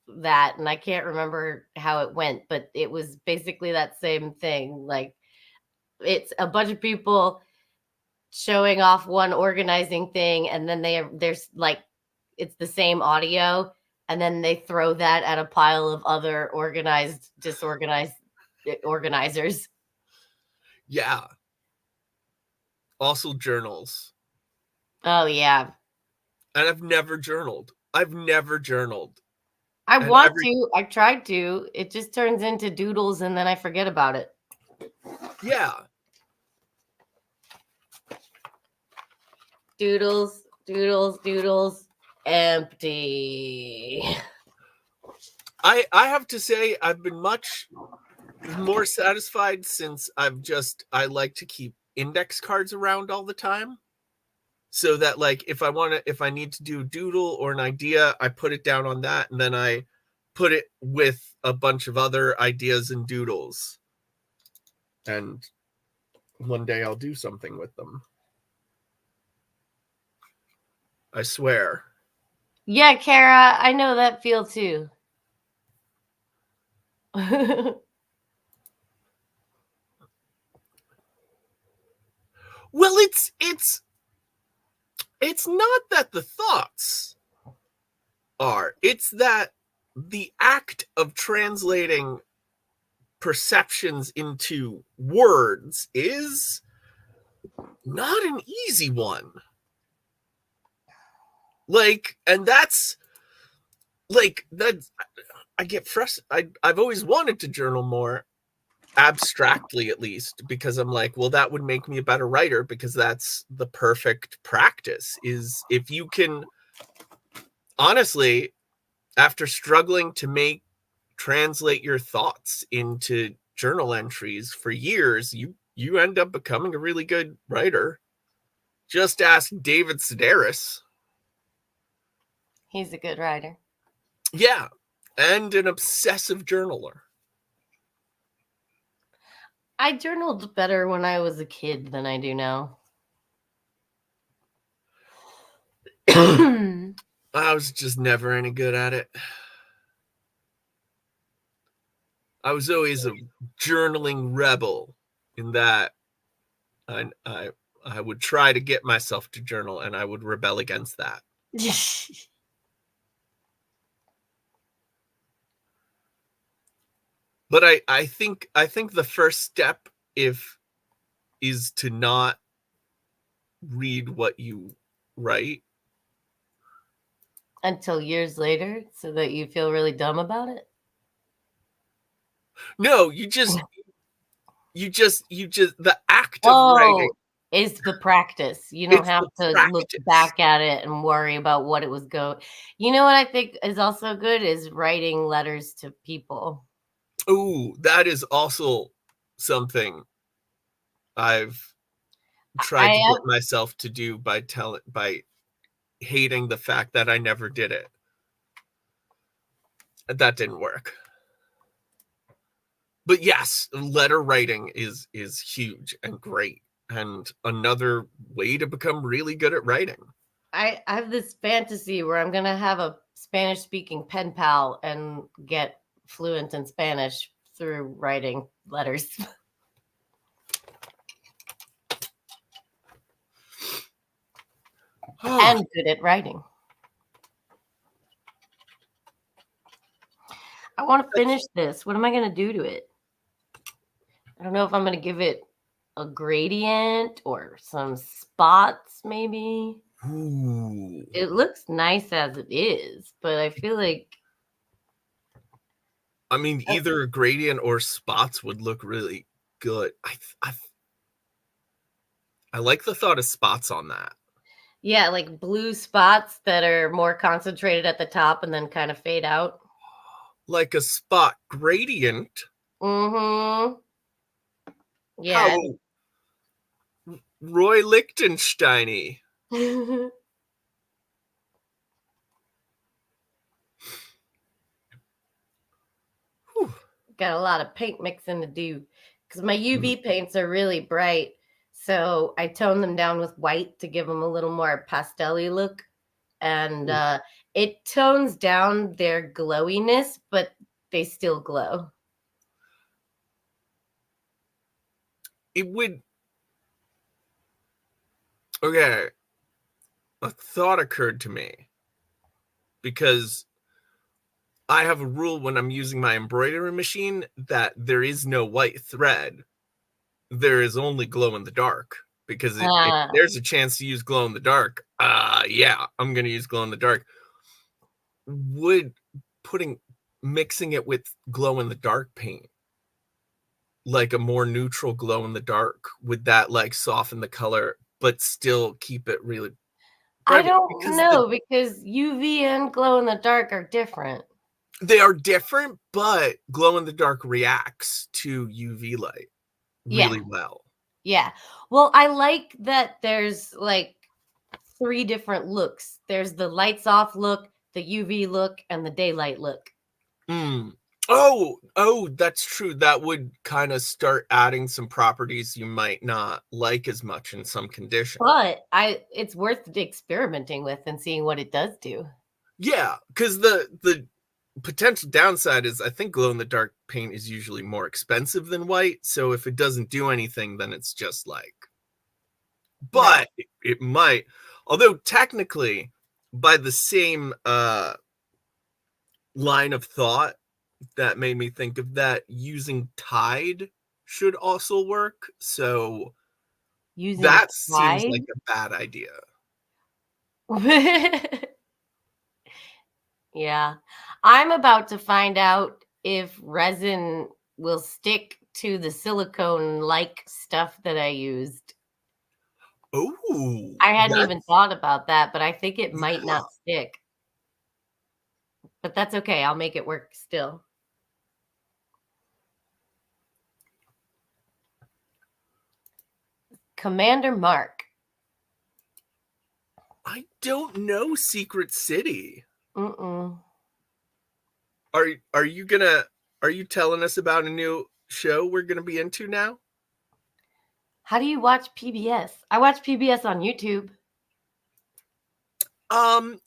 that, and I can't remember how it went, but it was basically that same thing. Like, it's a bunch of people showing off one organizing thing, and then there's like, it's the same audio, and then they throw that at a pile of other organized, disorganized organizers. Yeah. Also journals. Oh yeah. And I've never journaled. I want to. I tried to. It just turns into doodles and then I forget about it. Yeah. Doodles, doodles, doodles, empty. I have to say I've been much more satisfied since I like to keep index cards around all the time. So that like if I need to do a doodle or an idea, I put it down on that and then I put it with a bunch of other ideas and doodles. And one day I'll do something with them. I swear. Yeah, Kara, I know that feel too. Well, it's not that the thoughts are, it's that the act of translating perceptions into words is not an easy one. Like, and that's like that. I get frustrated. I've always wanted to journal more abstractly, at least, because I'm like, well, that would make me a better writer, because that's the perfect practice. Is if you can, honestly, after struggling to translate your thoughts into journal entries for years, you end up becoming a really good writer. Just ask David Sedaris. He's a good writer. Yeah, and an obsessive journaler. I journaled better when I was a kid than I do now. I was just never any good at it. I was always a journaling rebel in that I would try to get myself to journal and I would rebel against that. But I think the first step is to not read what you write until years later, so that you feel really dumb about it. No, you just the act of writing is the practice. You don't have to look back at it and worry about what it was going. You know what I think is also good is writing letters to people. Oh, that is also something I've tried to get myself to do by hating the fact that I never did it. That didn't work. But yes, letter writing is huge and great, and another way to become really good at writing. I have this fantasy where I'm gonna have a Spanish-speaking pen pal and get fluent in Spanish through writing letters. And good at writing. I want to finish this. What am I going to do to it? I don't know if I'm going to give it a gradient or some spots, maybe. Ooh. It looks nice as it is, but I feel like... I mean, either a gradient or spots would look really good. I like the thought of spots on that. Yeah, like blue spots that are more concentrated at the top and then kind of fade out. Like a spot gradient. Mm-hmm. Yeah. Roy Lichtenstein-y. Got a lot of paint mixing to do because my UV paints are really bright. So I tone them down with white to give them a little more pastel-y look. And it tones down their glowiness, but they still glow. It would... Okay. A thought occurred to me. Because I have a rule when I'm using my embroidery machine that there is no white thread. There is only glow in the dark. Because if there's a chance to use glow in the dark, yeah, I'm going to use glow in the dark. Would mixing it with glow in the dark paint, like a more neutral glow in the dark, would that like soften the color but still keep it really bright? I don't know because UV and glow in the dark are different. They are different, but glow in the dark reacts to UV light really well. Yeah. Well, I like that there's like 3 different looks. There's the lights off look, the UV look, and the daylight look. Oh, that's true. That would kind of start adding some properties you might not like as much in some conditions. But it's worth experimenting with and seeing what it does do. Yeah, because the potential downside is I think glow in the dark paint is usually more expensive than white. So if it doesn't do anything, then it's just like, but it might, although technically by the same line of thought that made me think of that, using Tide should also work. So that seems like a bad idea. Yeah. I'm about to find out if resin will stick to the silicone-like stuff that I used. Oh. I hadn't even thought about that, but I think it might not stick. But that's okay. I'll make it work still. Commander Mark. I don't know Secret City. Mm-mm. Are you telling us about a new show we're gonna be into now? How do you watch PBS? I watch PBS on YouTube.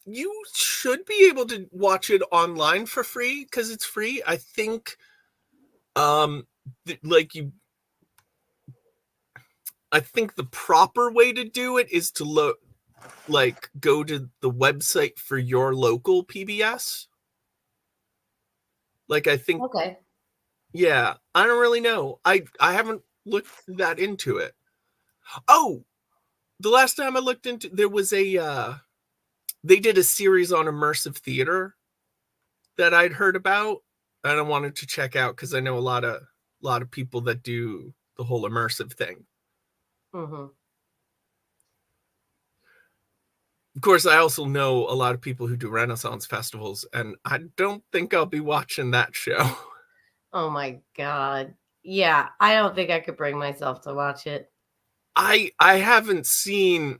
You should be able to watch it online for free because it's free. I think, I think the proper way to do it is to go to the website for your local PBS. Like, I think, Okay. Yeah, I don't really know. I haven't looked that into it. Oh, the last time I looked into, there was they did a series on immersive theater that I'd heard about and I wanted to check out because I know a lot of people that do the whole immersive thing. Mm-hmm. Of course, I also know a lot of people who do Renaissance festivals, and I don't think I'll be watching that show. Oh my God. Yeah, I don't think I could bring myself to watch it. I haven't seen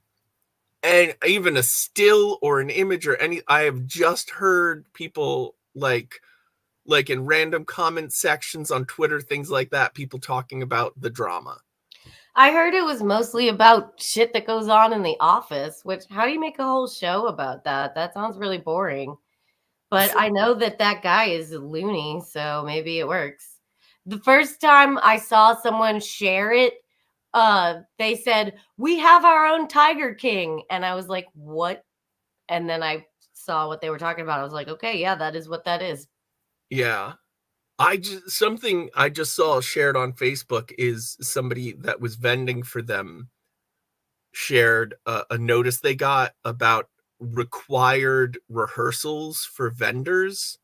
even a still or an image or any. I have just heard people like in random comment sections on Twitter, things like that, people talking about the drama. I heard it was mostly about shit that goes on in the office, which how do you make a whole show about that? That sounds really boring. But I know that guy is a loony, so maybe it works. The first time I saw someone share it, they said, "We have our own Tiger King." And I was like, "What?" And then I saw what they were talking about. I was like, "Okay, yeah, that is what that is." Yeah. Something I just saw shared on Facebook is somebody that was vending for them shared a notice they got about required rehearsals for vendors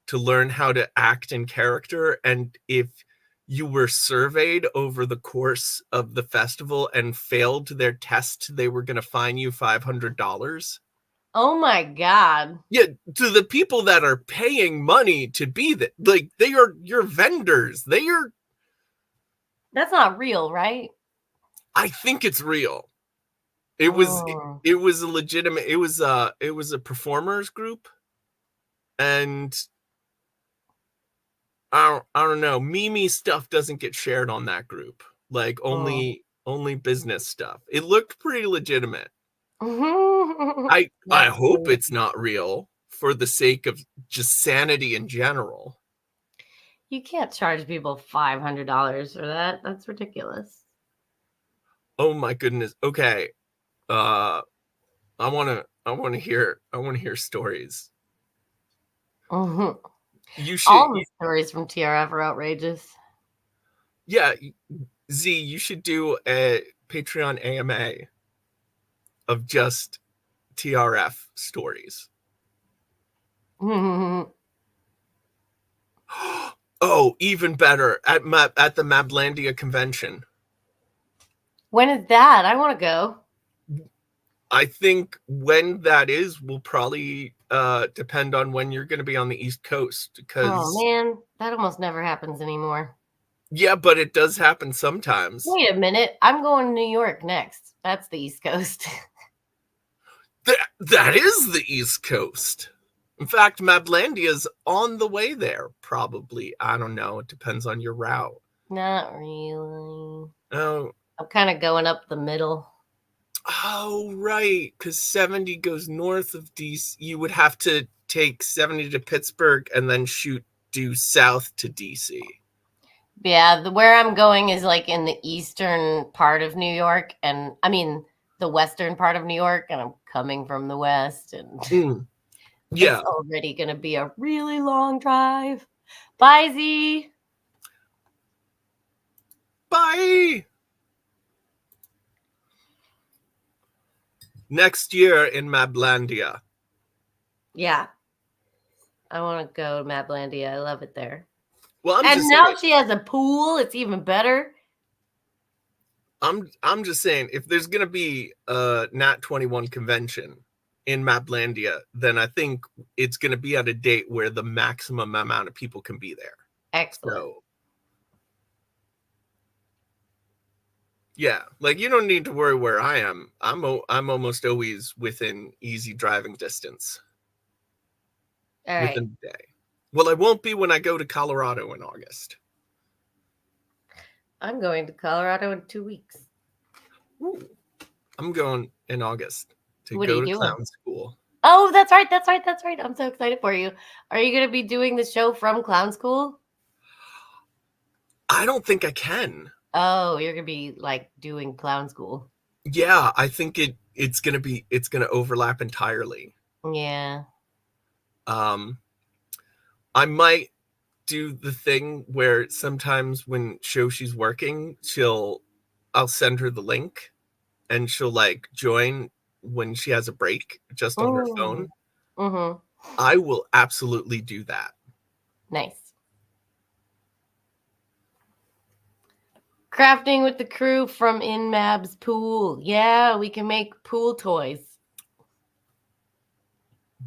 to learn how to act in character. And if you were surveyed over the course of the festival and failed their test, they were going to fine you $500. Oh my God. Yeah, to the people that are paying money to be that, like, they are your vendors. That's not real, right? I think it's real. It was Oh. it was a legitimate. It was a performers group, and I don't know. Mimi stuff doesn't get shared on that group. Like only business stuff. It looked pretty legitimate. I That's hope funny. it's not real for the sake of just sanity in general. You can't charge people $500 for that. That's ridiculous. Oh my goodness. Okay. I want to hear stories. Mhm. You should All the stories from TRF are outrageous. Yeah, Z, you should do a Patreon AMA of just TRF stories. When Oh, even better at the Mablandia convention. is that? I want to go. I think when that is will probably depend on when you're going to be on the East Coast, because Oh man, that almost never happens anymore. yeah, but it does happen sometimes. Wait a minute. I'm going to New York next. That's the East Coast. That is the East Coast. In fact, Mablandia's on the way there, probably. I don't know. It depends on your route. Not really. Oh, I'm kind of going up the middle. oh, right. Because 70 goes north of DC. You would have to take 70 to Pittsburgh and then shoot due south to DC. Yeah, where I'm going is like in the eastern part of New York, and I mean the western part of New York, and I'm coming from the west, and Yeah. it's already going to be a really long drive. Bye, Z. Bye. Next year in Mablandia. Yeah, I want to go to Mablandia. I love it there. Well, And now she has a pool. It's even better. I'm just saying, if there's gonna be a Nat 21 convention in Mablandia, then I think it's gonna be at a date where the maximum amount of people can be there. Excellent. So, yeah, like you don't need to worry where I am. I'm almost always within easy driving distance. All right. Within a day. Well, I won't be when I go to Colorado in August. I'm going to Colorado in 2 weeks. Ooh. I'm going in August to What are go you to doing? clown school. Oh, that's right. That's right. That's right. I'm so excited for you. Are you going to be doing the show from clown school? I don't think I can. Oh, you're going to be like doing clown school. Yeah, I think it's gonna overlap entirely. Yeah. I might do the thing where sometimes when Shoshi's working, I'll send her the link and she'll like join when she has a break just on her phone. Mm-hmm. I will absolutely do that. Nice. Crafting with the crew from In Mab's pool. Yeah, we can make pool toys.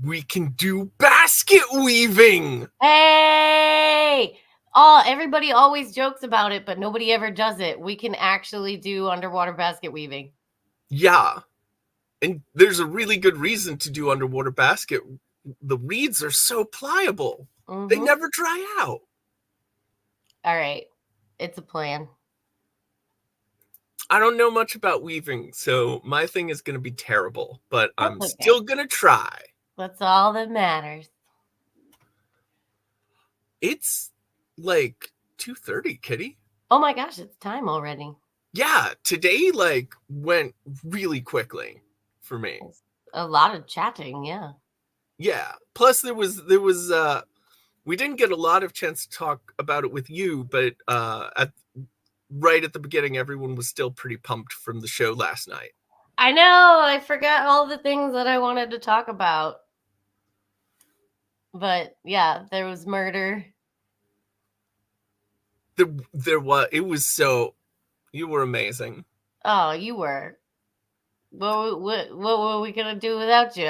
We can do basket weaving. Hey! Oh, everybody always jokes about it, but nobody ever does it. We can actually do underwater basket weaving. Yeah. And there's a really good reason to do underwater basket. The reeds are so pliable. Mm-hmm. They never dry out. All right. It's a plan. I don't know much about weaving, so my thing is going to be terrible, but That's I'm okay. still going to try. That's all that matters. It's like 2:30, Kitty. Oh my gosh, it's time already. Yeah, today like went really quickly for me. A lot of chatting, yeah. Yeah. Plus there was we didn't get a lot of chance to talk about it with you, but right at the beginning everyone was still pretty pumped from the show last night. I know, I forgot all the things that I wanted to talk about. But yeah, there was murder. There was, it was so, you were amazing. Oh, you were. What were we gonna do without you?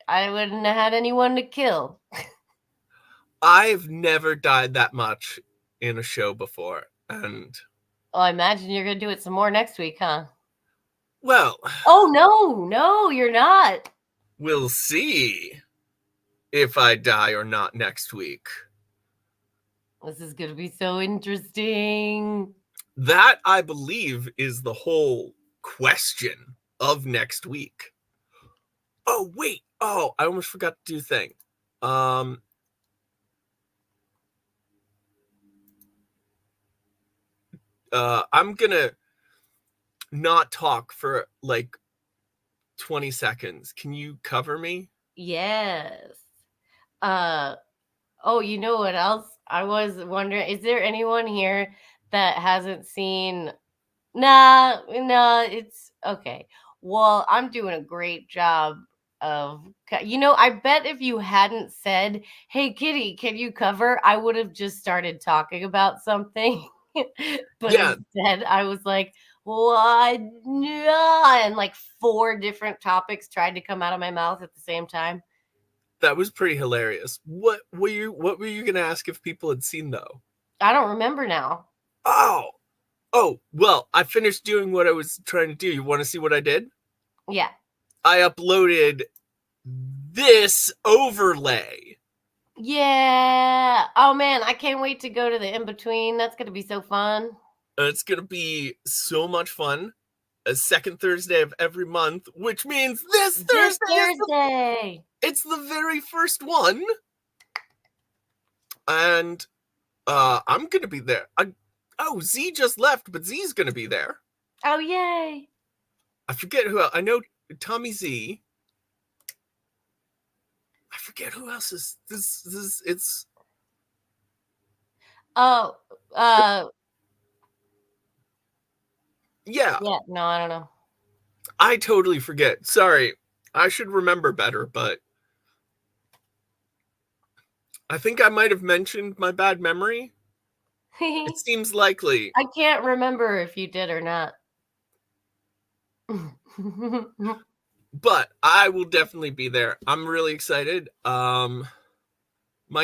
I wouldn't have had anyone to kill. I've never died that much in a show before, and Oh, I imagine you're gonna do it some more next week, huh? Well, Oh, no, you're not. we'll see if I die or not next week. This is going to be so interesting. That, I believe, is the whole question of next week. Oh, wait. Oh, I almost forgot to do a thing. I'm gonna not talk for like 20 seconds. Can you cover me? Yes. Oh, you know what else? I was wondering, is there anyone here that hasn't seen? Nah, it's okay. Well, I'm doing a great job of, I bet if you hadn't said, "Hey, Kitty, can you cover?" I would have just started talking about something. But Yeah. instead, I was like, "What?" And like 4 different topics tried to come out of my mouth at the same time. That was pretty hilarious. What were you gonna ask if people had seen though? I don't remember now. Oh, well, I finished doing what I was trying to do. You want to see what I did? Yeah. I uploaded this overlay. Yeah. Oh man, I can't wait to go to the in between. That's going to be so fun. It's gonna be so much fun. A second Thursday of every month, which means this This Thursday. Thursday. It's the very first one. And I'm gonna be there. Z just left, but Z's gonna be there. Oh yay. I forget who else. I know Tommy Z. I forget who else is this. It's Oh, yeah. no, I don't know. I totally forget. Sorry. I should remember better, but I think I might have mentioned my bad memory. It seems likely. I can't remember if you did or not. But I will definitely be there. I'm really excited. My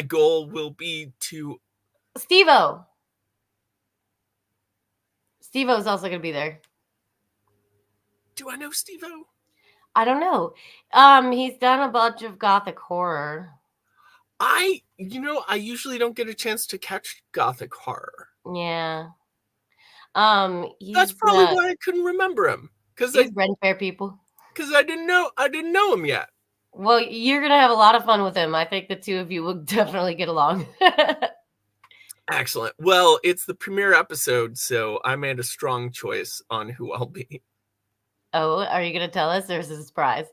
goal will be to Steve-O. Steve-O's also going to be there. Do I know Steve-O? I don't know. He's done a bunch of gothic horror. I usually don't get a chance to catch gothic horror. Yeah. That's probably why I couldn't remember him. He's Ren Fair people. Because I didn't know him yet. Well, you're gonna have a lot of fun with him. I think the two of you will definitely get along. Excellent. Well, it's the premiere episode, so I made a strong choice on who I'll be. Oh, are you gonna tell us, or is it a surprise?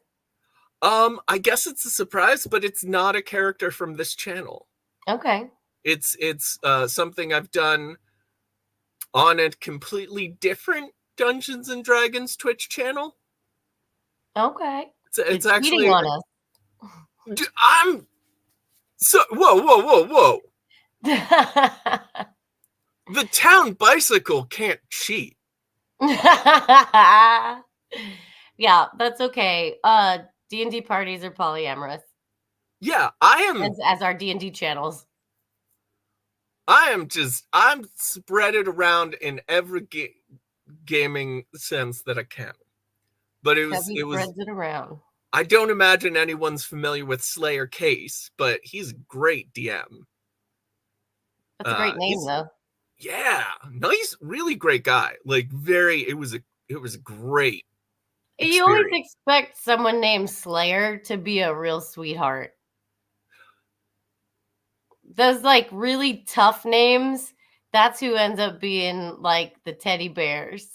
I guess it's a surprise, but it's not a character from this channel. Okay. It's something I've done on a completely different Dungeons and Dragons Twitch channel. Okay. It's actually cheating on us. I'm so whoa. The town bicycle can't cheat. Yeah, that's okay. D&D parties are polyamorous. Yeah, I am as our D&D channels. I'm spread it around in every gaming sense that I can. But it was spreads it around. I don't imagine anyone's familiar with Slayer Case, but he's a great DM. That's a great name though. Yeah, nice, really great guy. Like it was a great experience. You always expect someone named Slayer to be a real sweetheart. Those like really tough names, that's who ends up being like the teddy bears.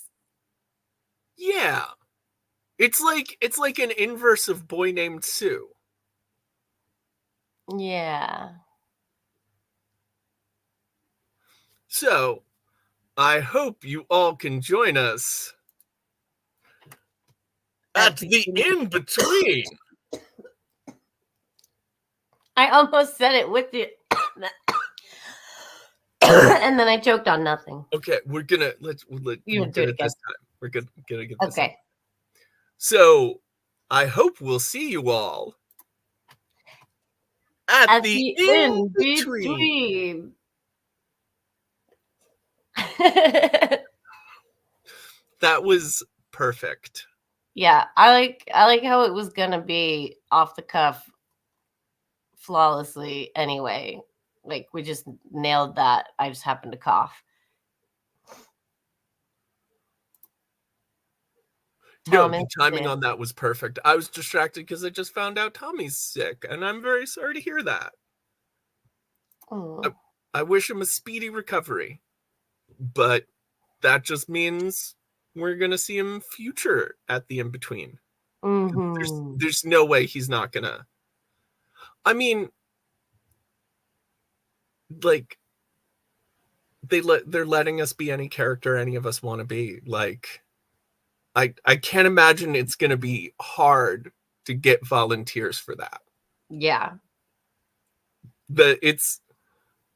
Yeah. It's like an inverse of Boy Named Sue. Yeah. So, I hope you all can join us at the in-between. I almost said it with you. And then I choked on nothing. Okay, we're gonna do it this time. We're gonna get this. Okay. So, I hope we'll see you all at the in-between. That was perfect. Yeah, I like how it was gonna be off the cuff flawlessly anyway. Like we just nailed that. I just happened to cough. No, Tom the is timing sick. on that was perfect. I was distracted because I just found out Tommy's sick, and I'm very sorry to hear that. Mm. I wish him a speedy recovery, but that just means we're gonna see him future at the in between. Mhm. There's no way he's not gonna. I mean, like they're letting us be any character any of us want to be. Like, I can't imagine it's gonna be hard to get volunteers for that. Yeah.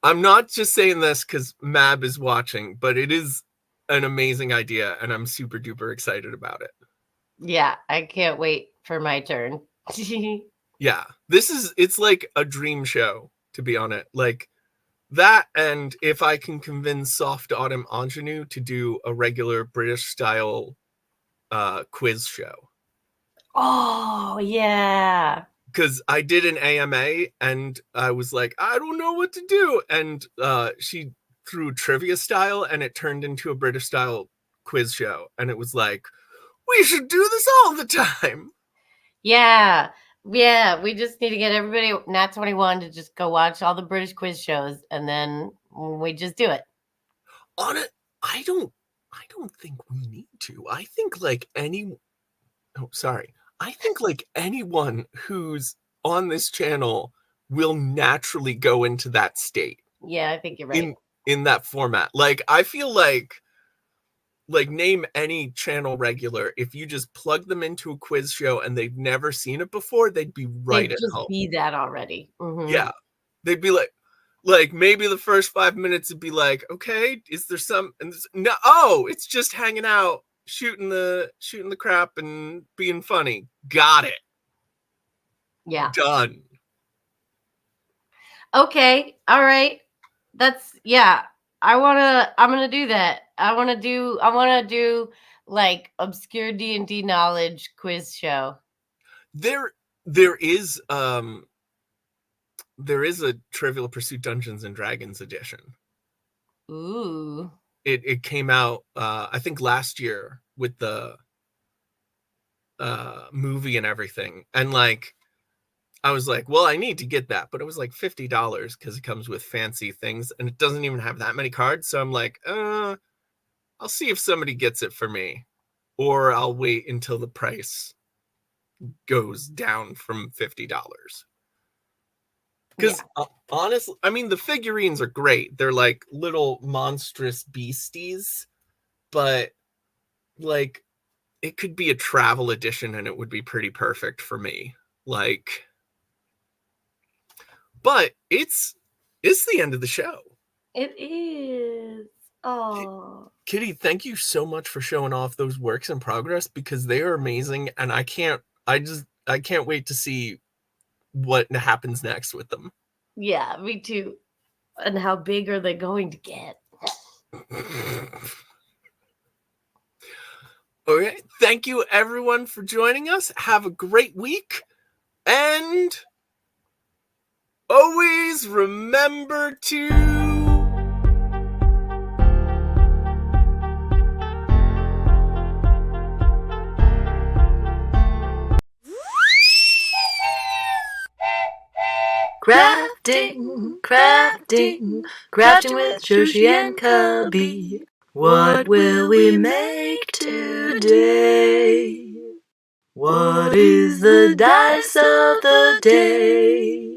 I'm not just saying this because Mab is watching, but it is an amazing idea, and I'm super duper excited about it. Yeah, I can't wait for my turn. Yeah, it's like a dream show, to be on it. Like that, and if I can convince Soft Autumn Ingenue to do a regular British style quiz show. Oh, yeah. Because I did an AMA and I was like, I don't know what to do. And she threw trivia style and it turned into a British style quiz show. And it was like, we should do this all the time. Yeah. Yeah, we just need to get everybody Nat 21 to just go watch all the British quiz shows and then we just do it. On it, I don't think we need to. I think like I think like anyone who's on this channel will naturally go into that state. Yeah, I think you're right. In that format. Like I feel like name any channel regular, if you just plug them into a quiz show and they've never seen it before, they'd be right They'd at just home. be that already. Mhm. Yeah. They'd be like maybe the first 5 minutes would be like, okay, is there some and no, oh, it's just hanging out, shooting the crap and being funny. Got it. Yeah. Done. Okay. All right. That's yeah. I'm gonna do that. I wanna do like obscure D&D knowledge quiz show. There is a Trivial Pursuit Dungeons and Dragons edition. Ooh. It came out I think last year with the movie and everything. And like I was like, well, I need to get that, but it was like $50 because it comes with fancy things and it doesn't even have that many cards. So I'm like, I'll see if somebody gets it for me, or I'll wait until the price goes down from $50. Because honestly, I mean, the figurines are great. They're like little monstrous beasties, but like it could be a travel edition and it would be pretty perfect for me. Like, but it's the end of the show. It is. Oh. Kitty, thank you so much for showing off those works in progress because they are amazing, and I can't wait to see what happens next with them. Yeah, me too. And how big are they going to get? Okay, thank you everyone for joining us. Have a great week, and always remember to crafting, crafting with Joshi and Cubby. What will we make today? What is the dice of the day?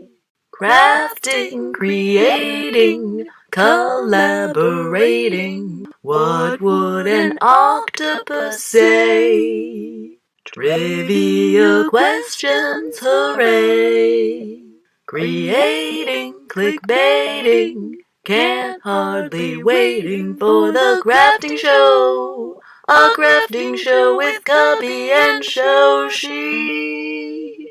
Crafting, creating, collaborating. What would an octopus say? Trivia questions, hooray! Creating, clickbaiting, can't hardly waiting for the crafting show. A crafting show with Cubby and Joshi.